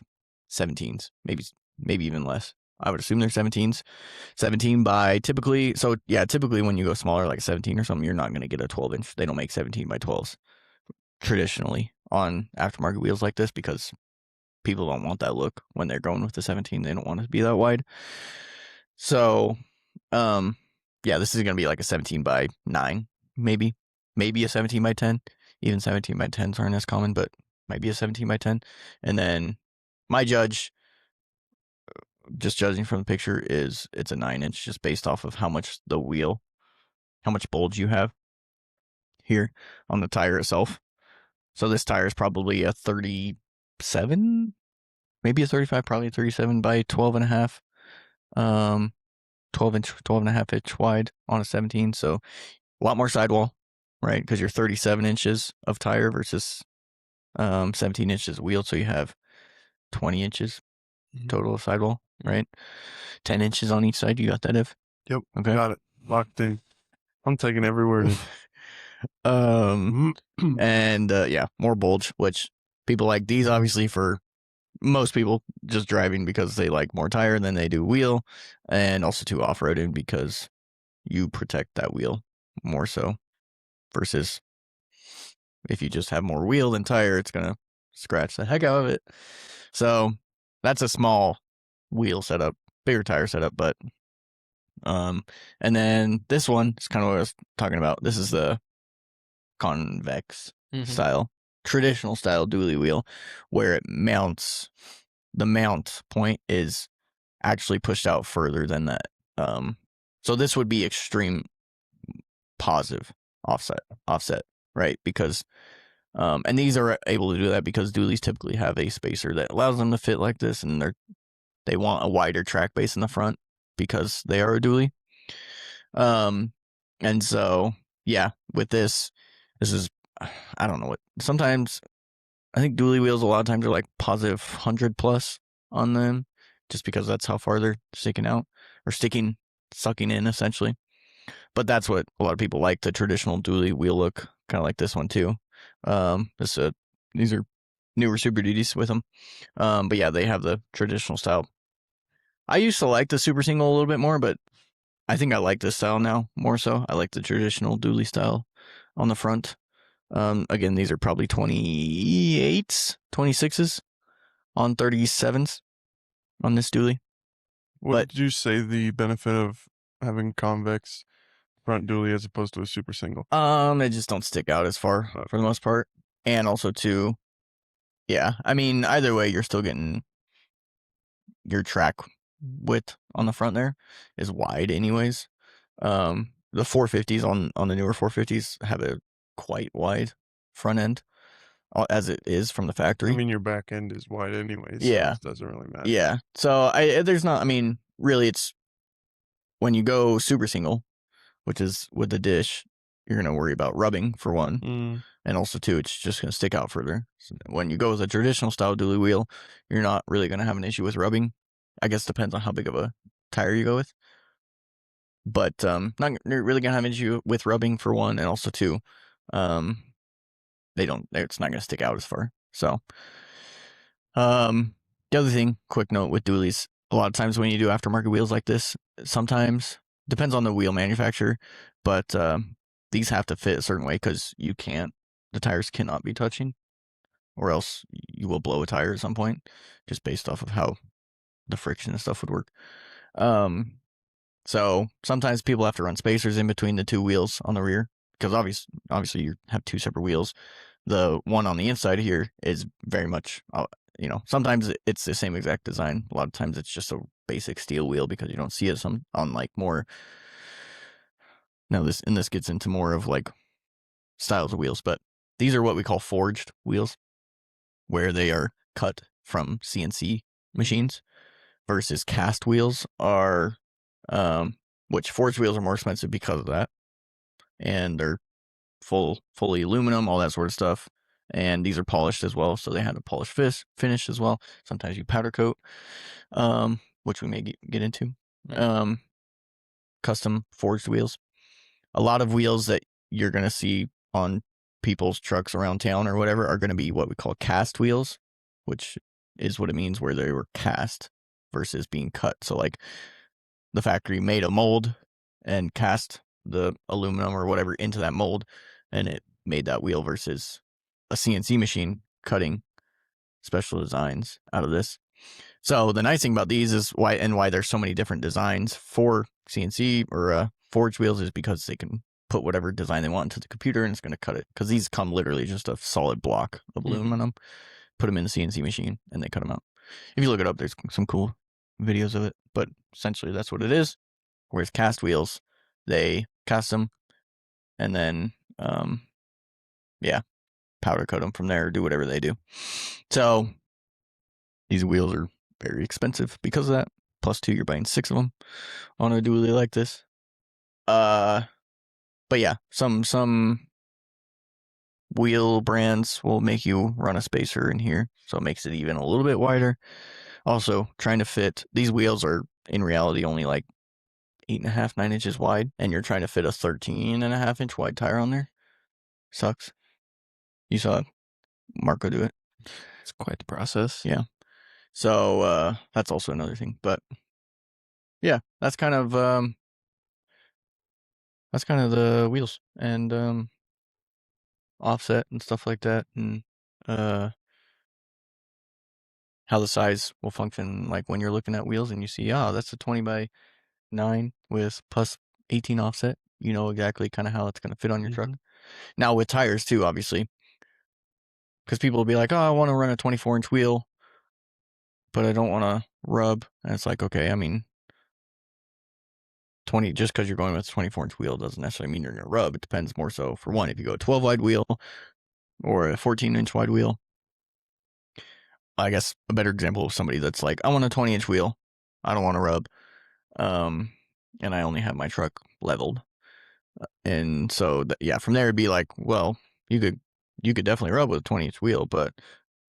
17s, maybe even less. I would assume they're 17s. 17 by typically when you go smaller, like 17 or something, you're not going to get a 12-inch. They don't make 17 by 12s traditionally on aftermarket wheels like this because people don't want that look when they're going with the 17. They don't want it to be that wide. So, this is going to be like a 17 by 9, maybe a 17 by 10. Even 17 by 10s aren't as common, but might be a 17 by 10. And then my judge, just judging from the picture, is it's a 9-inch just based off of how much bulge you have here on the tire itself. So this tire is probably a 37, maybe a 35, probably a 37 by 12 and a half. 12 and a half inch wide on a 17. So a lot more sidewall, right? Because you're 37 inches of tire versus 17 inches of wheel. So you have 20 inches total of sidewall, right? 10 inches on each side. You got that, Ev? Yep. Okay. Got it. Locked in. I'm taking every word in. More bulge, which people like these, obviously, for most people just driving because they like more tire than they do wheel, and also to off-roading because you protect that wheel more so versus if you just have more wheel than tire, it's gonna scratch the heck out of it. So that's a small wheel setup, bigger tire setup, but and then this one is kind of what I was talking about. This is the convex style, traditional style dually wheel, where it mounts. The mount point is actually pushed out further than that. So this would be extreme positive offset, right? Because and these are able to do that because dualies typically have a spacer that allows them to fit like this, and they want a wider track base in the front because they are a dually. And so with this is, I don't know what, sometimes I think dually wheels a lot of times are like positive 100 plus on them, just because that's how far they're sticking out or sucking in essentially. But that's what a lot of people like, the traditional dually wheel look, kind of like this one too. These are newer Super Duties with them. But yeah, they have the traditional style. I used to like the Super Single a little bit more, but I think I like this style now more so. I like the traditional dually style on the front. Again, these are probably 28s, 26s on 37s on this dually. What did you say the benefit of having convex front dually as opposed to a super single? They just don't stick out as far for the most part. And also too, yeah, I mean, either way, you're still getting your track width on the front there is wide anyways. The 450s on the newer 450s have a quite wide front end as it is from the factory. I mean, your back end is wide anyways, yeah, so it doesn't really matter. Yeah. So there's not, I mean, really it's when you go super single, which is with the dish, you're going to worry about rubbing for one. And also two, it's just going to stick out further. So when you go with a traditional style dually wheel, you're not really going to have an issue with rubbing. I guess it depends on how big of a tire you go with. But not you're really gonna have an issue with rubbing for one, and also two, it's not gonna stick out as far. So, the other thing, quick note with dualies, a lot of times when you do aftermarket wheels like this, sometimes depends on the wheel manufacturer, but these have to fit a certain way because the tires cannot be touching, or else you will blow a tire at some point, just based off of how the friction and stuff would work. So sometimes people have to run spacers in between the two wheels on the rear because obviously you have two separate wheels. The one on the inside here is very much, sometimes it's the same exact design. A lot of times it's just a basic steel wheel because you don't see it on like more. Now this gets into more of like styles of wheels, but these are what we call forged wheels, where they are cut from CNC machines, versus cast wheels are. Which forged wheels are more expensive because of that, and they're fully aluminum, all that sort of stuff. And these are polished as well, so they have a polished finish as well. Sometimes you powder coat, which we may get into. Custom forged wheels. A lot of wheels that you're gonna see on people's trucks around town or whatever are gonna be what we call cast wheels, which is what it means where they were cast versus being cut. So like the factory made a mold and cast the aluminum or whatever into that mold, and it made that wheel versus a CNC machine cutting special designs out of this. So the nice thing about these is why there's so many different designs for CNC or forged wheels is because they can put whatever design they want into the computer and it's going to cut it. Because these come literally just a solid block of aluminum, put them in the CNC machine, and they cut them out. If you look it up, there's some cool videos of it, but essentially that's what it is. Whereas cast wheels, they cast them and then powder coat them from there, or do whatever they do. So these wheels are very expensive because of that. Plus two, you're buying 6 of them on a dually like this. But yeah, some wheel brands will make you run a spacer in here, so it makes it even a little bit wider. Also, trying to fit these wheels are in reality only like 8.5, 9 inches wide, and you're trying to fit a 13.5 inch wide tire on there. Sucks. You saw Marco do it. It's quite the process. Yeah. So that's also another thing. But yeah, that's kind of the wheels and offset and stuff like that, and how the size will function. Like when you're looking at wheels and you see, that's a 20x9 with plus 18 offset. You know exactly kind of how it's going to fit on your truck. Now with tires too, obviously, because people will be like, I want to run a 24-inch wheel, but I don't want to rub. And it's like, okay, I mean, just because you're going with a 24-inch wheel doesn't necessarily mean you're going to rub. It depends more so for one, if you go a 12 wide wheel or a 14-inch wide wheel. I guess a better example of somebody that's like, I want a 20-inch wheel. I don't want to rub. And I only have my truck leveled. And so, from there it'd be like, well, you could definitely rub with a 20-inch wheel, but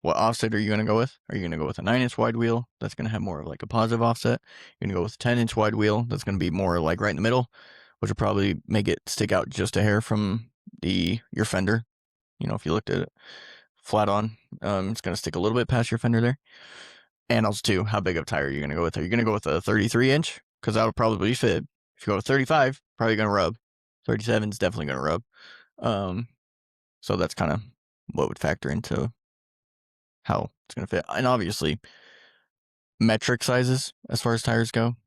what offset are you going to go with? Are you going to go with a 9-inch wide wheel? That's going to have more of like a positive offset. You're going to go with a 10-inch wide wheel. That's going to be more like right in the middle, which will probably make it stick out just a hair from your fender. If you looked at it flat on, it's going to stick a little bit past your fender there. And also too, how big of a tire are you going to go with? Are you going to go with a 33-inch? Because that'll probably fit. If you go with 35, probably going to rub. 37 is definitely going to rub. So that's kind of what would factor into how it's going to fit. And obviously, metric sizes as far as tires go,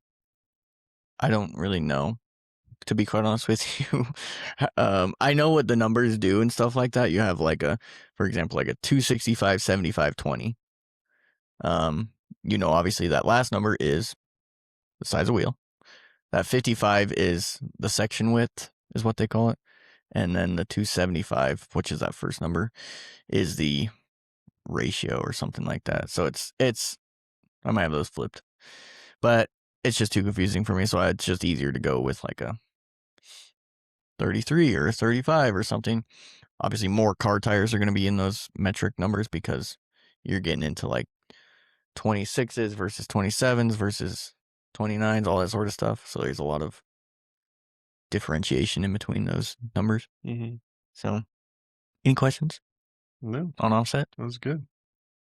I don't really know. to be quite honest with you. I know what the numbers do and stuff like that. You have like for example, like a 265, 75, 20. Obviously that last number is the size of wheel. That 55 is the section width, is what they call it. And then the 275, which is that first number, is the ratio or something like that. So it's I might have those flipped, but it's just too confusing for me. So it's just easier to go with like a 33 or a 35 or something. Obviously, more car tires are going to be in those metric numbers because you're getting into like 26s versus 27s versus 29s, all that sort of stuff. So there's a lot of differentiation in between those numbers. Mm-hmm. So, any questions? No. On offset? That was good.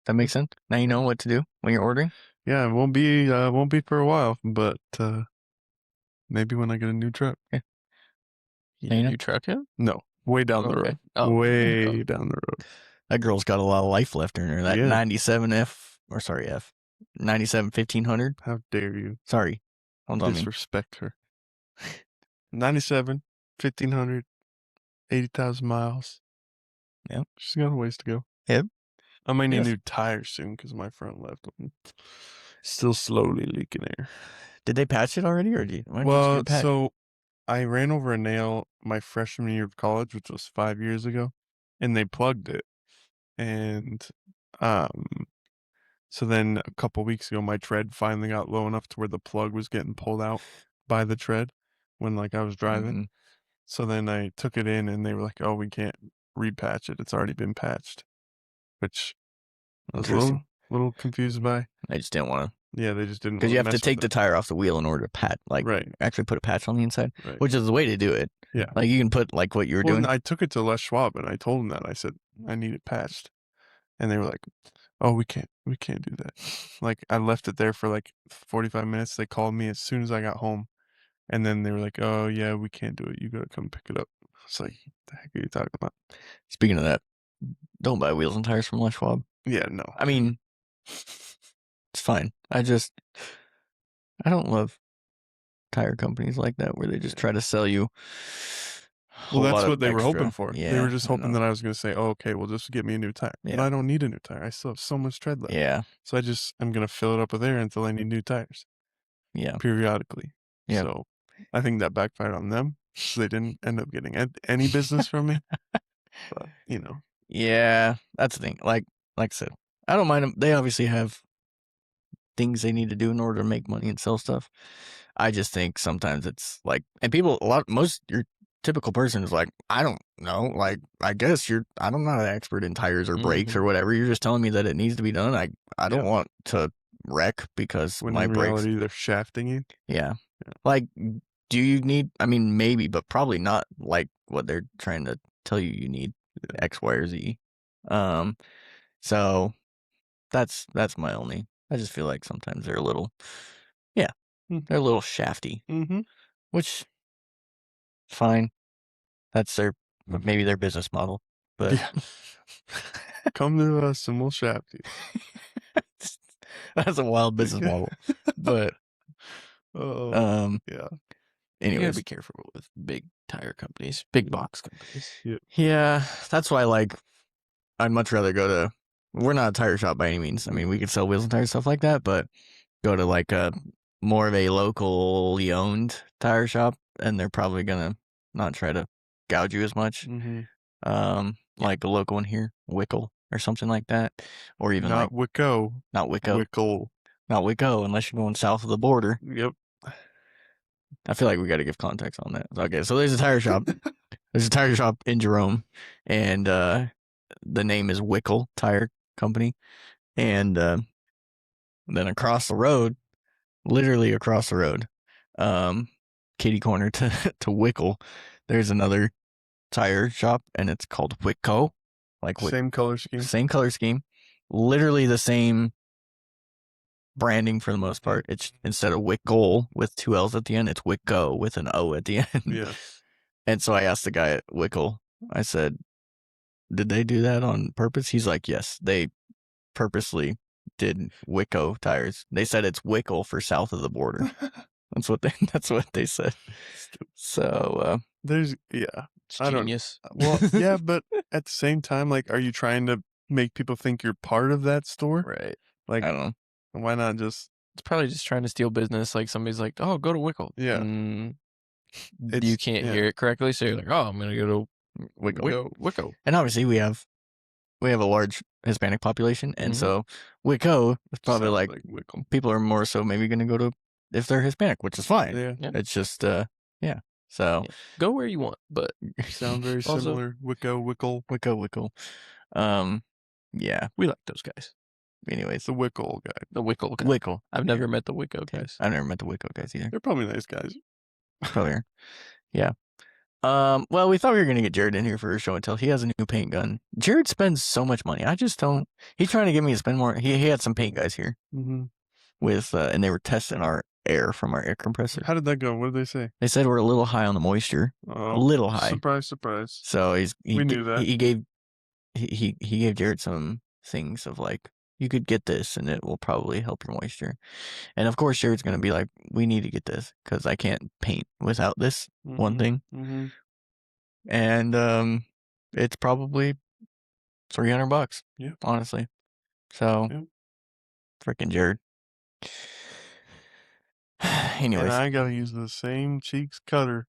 That makes sense? Now you know what to do when you're ordering? Yeah, it won't be for a while, but maybe when I get a new truck. Yeah. You need a new truck yet? No, way down the road. Oh, way down the road. That girl's got a lot of life left in her. That 97 F 97 1500. How dare you? Sorry. Hold on. Disrespect her. 97, 1500, 80,000 miles. Yep. She's got a ways to go. Yep. I might need new tires soon because my front left one still slowly leaking air. Did they patch it already, or so I ran over a nail my freshman year of college, which was 5 years ago, and they plugged it. And so then a couple weeks ago, my tread finally got low enough to where the plug was getting pulled out by the tread when like I was driving. Mm-hmm. So then I took it in, and they were like, "Oh, we can't repatch it. It's already been patched," which I was a little confused by. They just didn't want to. Yeah, they just didn't. Because you have to take the tire off the wheel in order to actually put a patch on the inside, which is the way to do it. Yeah. Like you can put like what you were doing. I took it to Les Schwab and I told them that. I said, I need it patched. And they were like, "Oh, we can't do that." Like I left it there for like 45 minutes. They called me as soon as I got home. And then they were like, "Oh yeah, we can't do it. You gotta come pick it up." It's like, the heck are you talking about? Speaking of that, don't buy wheels and tires from Les Schwab. Yeah, no. I mean, it's fine. I don't love tire companies like that where they just try to sell you. Well, that's what they were hoping for. Yeah, they were just hoping that I was going to say, "Oh, okay, well, just get me a new tire." Yeah. But I don't need a new tire. I still have so much tread left. Yeah. So I'm going to fill it up with air until I need new tires. Yeah. Periodically. Yeah. So I think that backfired on them. So they didn't end up getting any business from me. But, Yeah, that's the thing. Like I said, I don't mind them. They obviously have things they need to do in order to make money and sell stuff. I just think sometimes it's like, and people, your typical person is like, I don't know. Like, I guess I'm not an expert in tires or brakes or whatever. You're just telling me that it needs to be done. I don't want to wreck because when my in brakes. Reality, they're shafting you. Yeah. Like, do you need, I mean, maybe, but probably not like what they're trying to tell you need. X, Y, or Z. So that's my only. I just feel like sometimes they're a little, they're a little shafty, which fine. That's maybe their business model, but come to us and we'll shaft you. That's a wild business model, but yeah. Anyways, you gotta be careful with big tire companies, big box companies. Yeah, that's why I'd much rather go to. We're not a tire shop by any means. I mean, we could sell wheels and tires, stuff like that, but go to like a more of a locally owned tire shop, and they're probably gonna not try to gouge you as much. Like a local one here, Wickle or something like that, or even not Wicco, not Wicco, unless you're going south of the border. Yep. I feel like we got to give context on that. Okay, so there's a tire shop. There's a tire shop in Jerome, and the name is Wickle Tire Company. And then across the road, literally across the road, kitty corner to Wickle, there's another tire shop, and it's called Wicco. Like same color scheme. Literally the same branding for the most part. It's instead of Wickle with 2 L's at the end, it's Wicco with an O at the end. Yeah. And so I asked the guy at Wickle, I said, did they do that on purpose? He's like, yes, they purposely did Wicco tires. They said it's Wickle for south of the border. That's what they said. So there's It's I don't. genius. Well, yeah, but at the same time, like, are you trying to make people think you're part of that store? Right. Like, I don't know. why not just? It's probably just trying to steal business. Like somebody's like, "Oh, go to Wickle." Yeah. You can't hear it correctly, so you're like, "Oh, I'm gonna go to Wickle." And obviously we have a large Hispanic population, and Mhm. so Wickle is probably Sounds like Wickle. people are more so maybe going to go to if they're Hispanic, which is fine. Yeah. It's just yeah. So Go where you want, but Sound very Also- similar. Wickle. Wickle. Yeah. we like those guys. Anyways, The Wickle guy. The Wickle guy. Wickle. I've never met the Wickle guys. I've never met the Wickle guys either. They're probably nice guys. Probably are. Yeah. Well, we thought we were gonna get Jared in here for a show and tell. He has a new paint gun. Jared spends so much money. I just don't. He's trying to get me to spend more. He had some paint guys here with, and they were testing our air from our air compressor. How did that go? What did they say? They said we're a little high on the moisture. Oh, a little high. Surprise. So we knew that. He gave Jared some things of like, you could get this and it will probably help your moisture. And of course, Jared's going to be like, we need to get this because I can't paint without this one thing. And it's probably $300. Yeah. Honestly. So, freaking Jared. Anyways. And I got to use the same cheeks cutter.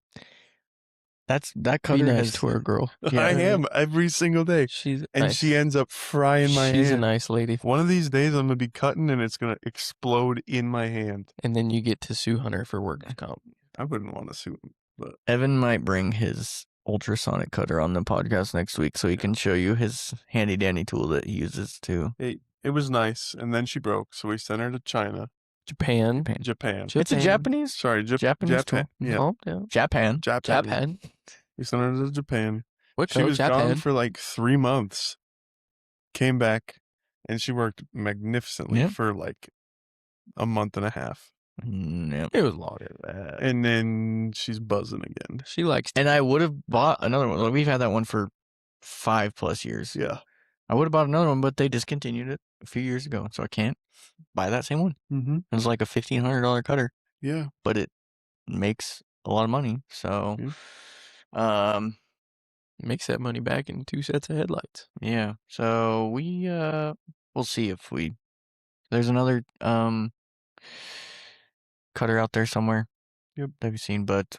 That cutter Be nice has to her, girl. Yeah, I am every single day. She's and nice. she ends up frying my hand. She's a nice lady. One of these days, I'm gonna be cutting, and it's gonna explode in my hand. And then you get to sue Hunter for workers' comp. I wouldn't want to sue him, but Evan might bring his ultrasonic cutter on the podcast next week so he can show you his handy dandy tool that he uses too. It was nice, and then she broke, so we sent her to China. Japan. It's a Japanese. Sorry, Japanese Japan. tool. Yeah. Oh, yeah. Japan. We sent her to Japan. What She was gone for like 3 months. Came back, and she worked magnificently for like a month and a half. Yep. It was longer than that. And then she's buzzing again. She likes And I would have bought another one. We've had that one for 5+ years. Yeah. I would have bought another one, but they discontinued it a few years ago, so I can't buy that same one. Mm-hmm. It was like a $1,500 cutter. Yeah. But it makes a lot of money, so makes that money back in 2 sets of headlights. Yeah. So we'll see if there's another cutter out there somewhere. Yep. That we've seen, but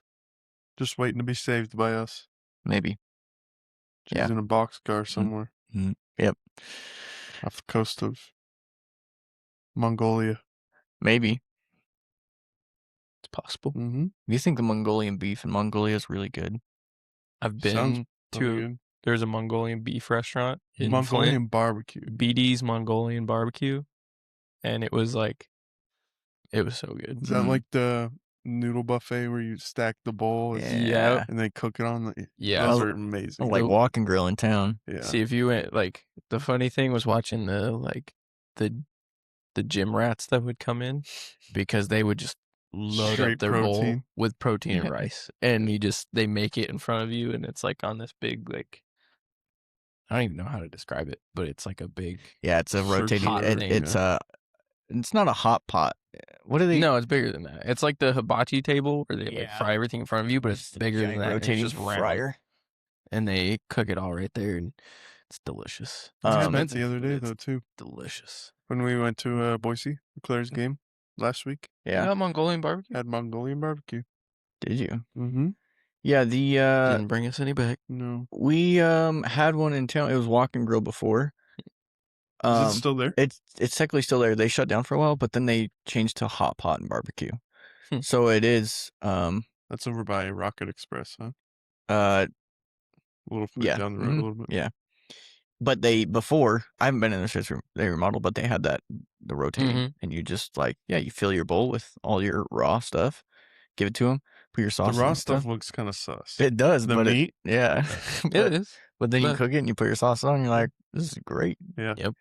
just waiting to be saved by us. Maybe. She's in a boxcar somewhere. Mm-hmm. Yep. Off the coast of Mongolia. Maybe. It's possible. Mm-hmm. Do you think the Mongolian beef in Mongolia is really good? I've been to. There's a Mongolian beef restaurant in Mongolian Flint, barbecue. BD's Mongolian barbecue, and it was so good. Is that like the noodle buffet where you stack the bowl? Yeah. And they cook it on the. Yeah. Those are amazing. Like Walk and Grill in town. Yeah. See, if you went the funny thing was watching the gym rats that would come in because they would just load Straight up their protein. bowl with protein and rice, and they make it in front of you, and it's like on this big I don't even know how to describe it, but it's like a big it's a rotating. It's not a hot pot. What are they? No, it's bigger than that. It's like the hibachi table where they fry everything in front of you, but it's bigger than that. Rotating it's just fryer, and they cook it all right there, and it's delicious. I had that the other day though too. Delicious. When we went to Boise, Claire's game last week. Yeah. You got Mongolian barbecue? Had Mongolian barbecue. Did you? Mm-hmm. Yeah, didn't bring us any back. No. We had one in town. It was Walk and Grill before. Is it still there? It's technically still there. They shut down for a while, but then they changed to hot pot and barbecue. So it is that's over by Rocket Express, huh? A little further down the road a little bit. Yeah. But I haven't been in there since they remodeled, but they had the rotating, and you just you fill your bowl with all your raw stuff, give it to them, put your sauce. The raw stuff looks kind of sus. It does, the but meat. It is. But then you cook it and you put your sauce on. And you're like, this is great. Yeah. Yep.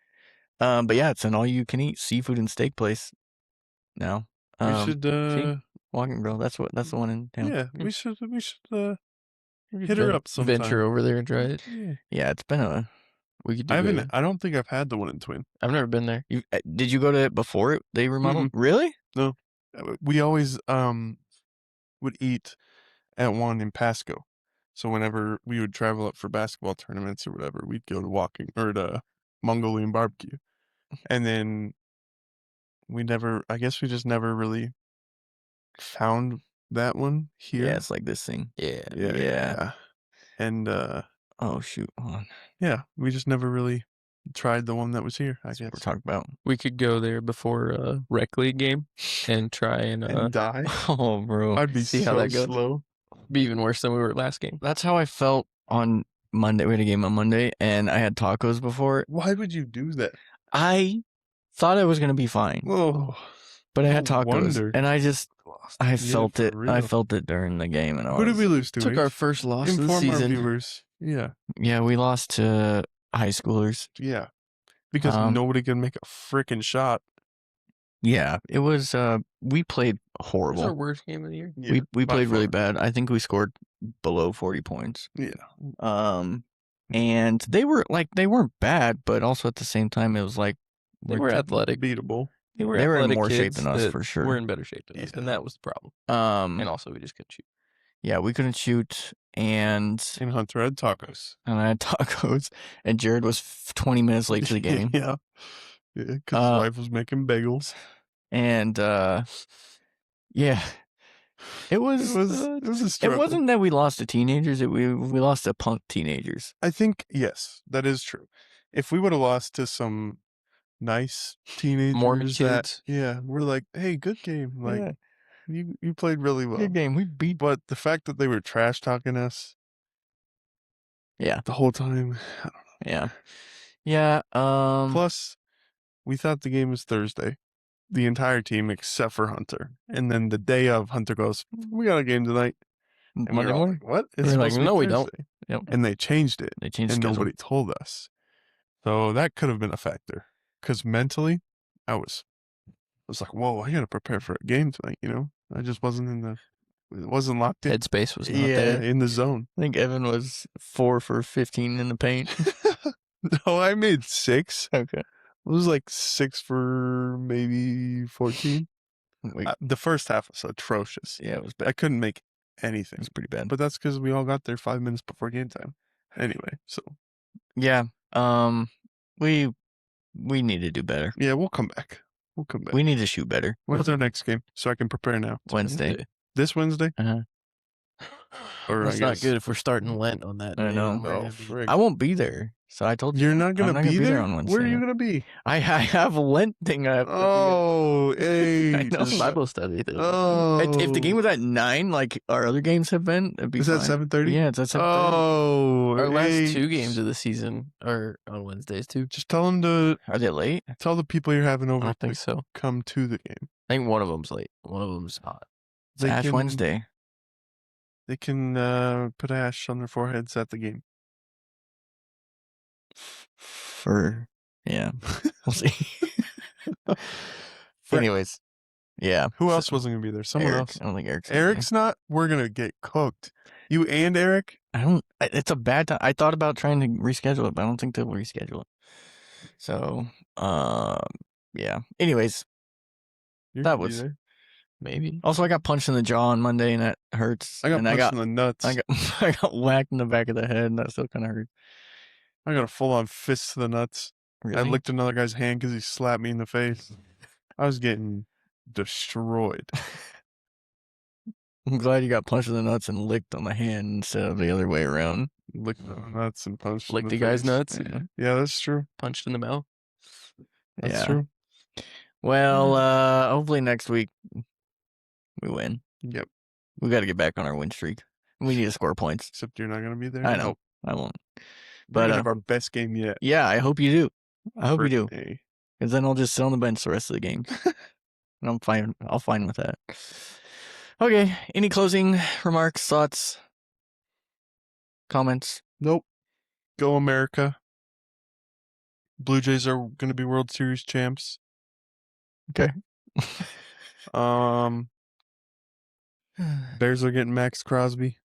But yeah, it's an all-you-can-eat seafood and steak place now. We should Walk and Grill. That's the one in town. Yeah, we should hit her up sometime. Venture over there and try it. Yeah, it's been we could do I don't think I've had the one in Twin. I've never been there. Did you go to it before they remodeled? Mm-hmm. Really? No. we always would eat at one in Pasco. So whenever we would travel up for basketball tournaments or whatever, we'd go to Mongolian barbecue. And then I guess we just never really found that one here. Yeah, it's like this thing. Yeah. And oh shoot, hold on. Yeah, we just never really tried the one that was here, I That's what guess. we're talking about. We could go there before a rec league game and try And die. Oh, bro. I'd be see so how that goes. slow. Be even worse than we were last game. That's how I felt on Monday. We had a game on Monday, and I had tacos before. Why would you do that? I thought I was gonna be fine, Oh, but I had no tacos, wonder. and I felt it. for I real. felt it during the game, and Who did we lose to? Took H? our first loss of the Inform our season. viewers. Yeah, Yeah, we lost to high schoolers. yeah. Because nobody can make a freaking shot. Yeah, it was. We played That was horrible. our worst game of the year. Yeah, we by played really far. bad. I think we scored below 40 points. Yeah. And they weren't bad, but also at the same time, it was like They were athletic. Beatable. They were in athletic more shape kids than us that for sure. We're in better shape than us, Yeah. and that was the problem. And also, we just couldn't shoot. Yeah, we couldn't shoot, and Hunter had tacos. I had tacos, and Jared was 20 minutes late to the game. Yeah, because his wife was making bagels. And yeah, it was a struggle. It wasn't that we lost to teenagers; we lost to punk teenagers. I think yes, that is true. If we would have lost to some nice teenagers, Mormon kids, we're like, hey, good game. Like you played really well. Good game. We beat. But the fact that they were trash talking us, the whole time, I don't know. Yeah. Plus, we thought the game was Thursday. The entire team except for Hunter. And then the day of, Hunter goes, we got a game tonight. And Monday morning? Like, what? We're like, no, we don't. Yep. And they changed it. They changed and schedule. nobody told us. So that could have been a factor. Because mentally, I was like, whoa, I got to prepare for a game tonight, I just wasn't it wasn't locked in. Headspace was not there. In the zone. I think Evan was 4 for 15 in the paint. No, I made 6. Okay. It was like 6 for maybe 14. The first half was atrocious. Yeah, it was bad. I couldn't make anything. It was pretty bad. But that's because we all got there 5 minutes before game time. Anyway, so. Yeah. We need to do better. Yeah, we'll come back. We need to shoot better. When's our next game? So I can prepare now. Wednesday. This Wednesday? Uh-huh. Or That's not good if we're starting Lent on that. I know. Oh, frig. I won't be there. So I told you. You're not going to be there on Wednesday. Where are you going to be? I have a Lent thing I have to be hey. I know. Bible study. Oh. If the game was at 9, like our other games have been, it'd be Is that 7:30? Yeah, it's at 7:30. Oh. Our last 2 games of the season are on Wednesdays, too. Just tell them to... Are they late? Tell the people you're having over I don't think so. come to the game. I think one of them's late. One of them's hot. It's Ash Wednesday. They can put ash on their foreheads at the game. Yeah, we'll see. Anyways, yeah. Who else wasn't going to be there? Someone Eric. else. I don't think Eric's Eric's not? We're going to get cooked. You and Eric? It's a bad time. I thought about trying to reschedule it, but I don't think they'll reschedule it. So, yeah. Anyways, that was... Maybe. Also, I got punched in the jaw on Monday, and that hurts. I got punched in the nuts. I got whacked in the back of the head, and that still kind of hurt. I got a full-on fist to the nuts. Really? I licked another guy's hand because he slapped me in the face. I was getting destroyed. I'm glad you got punched in the nuts and licked on the hand instead of the other way around. Licked the nuts and punched Licked in the guy's face. nuts. Yeah, that's true. Punched in the mouth. That's true. Well, hopefully next week we win. Yep. We got to get back on our win streak. We need to score points. Except you're not going to be there. I know. I won't. But But have our best game yet. yeah, I hope you do. I hope you do. Hey. Because then I'll just sit on the bench the rest of the game. And I'm fine. I'll fine with that. Okay. Any closing remarks, thoughts, comments? Nope. Go America. Blue Jays are going to be World Series champs. Okay. Bears are getting Max Crosby.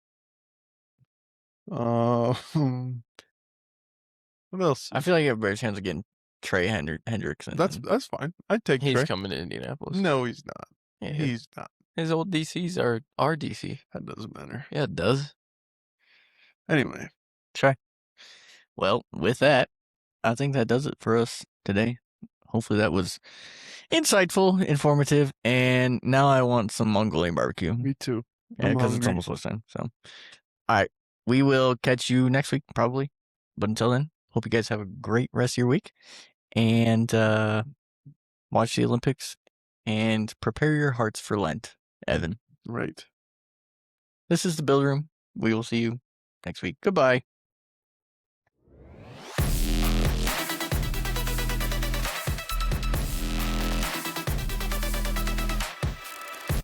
What else? I feel like you have a better chance of getting Trey Hendrickson. That's fine. I'd take He's Trey. coming to Indianapolis. No, he's not. Yeah, He's not. his old DCs are DC. That doesn't matter. Yeah, it does. Anyway. Try. Well, with that, I think that does it for us today. Hopefully that was insightful, informative, and now I want some Mongolian barbecue. Me too. Yeah, because it's almost lunchtime. So, all right, we will catch you next week probably. But until then, hope you guys have a great rest of your week, and watch the Olympics, and prepare your hearts for Lent, Evan. Right. This is the Build Room. We will see you next week. Goodbye.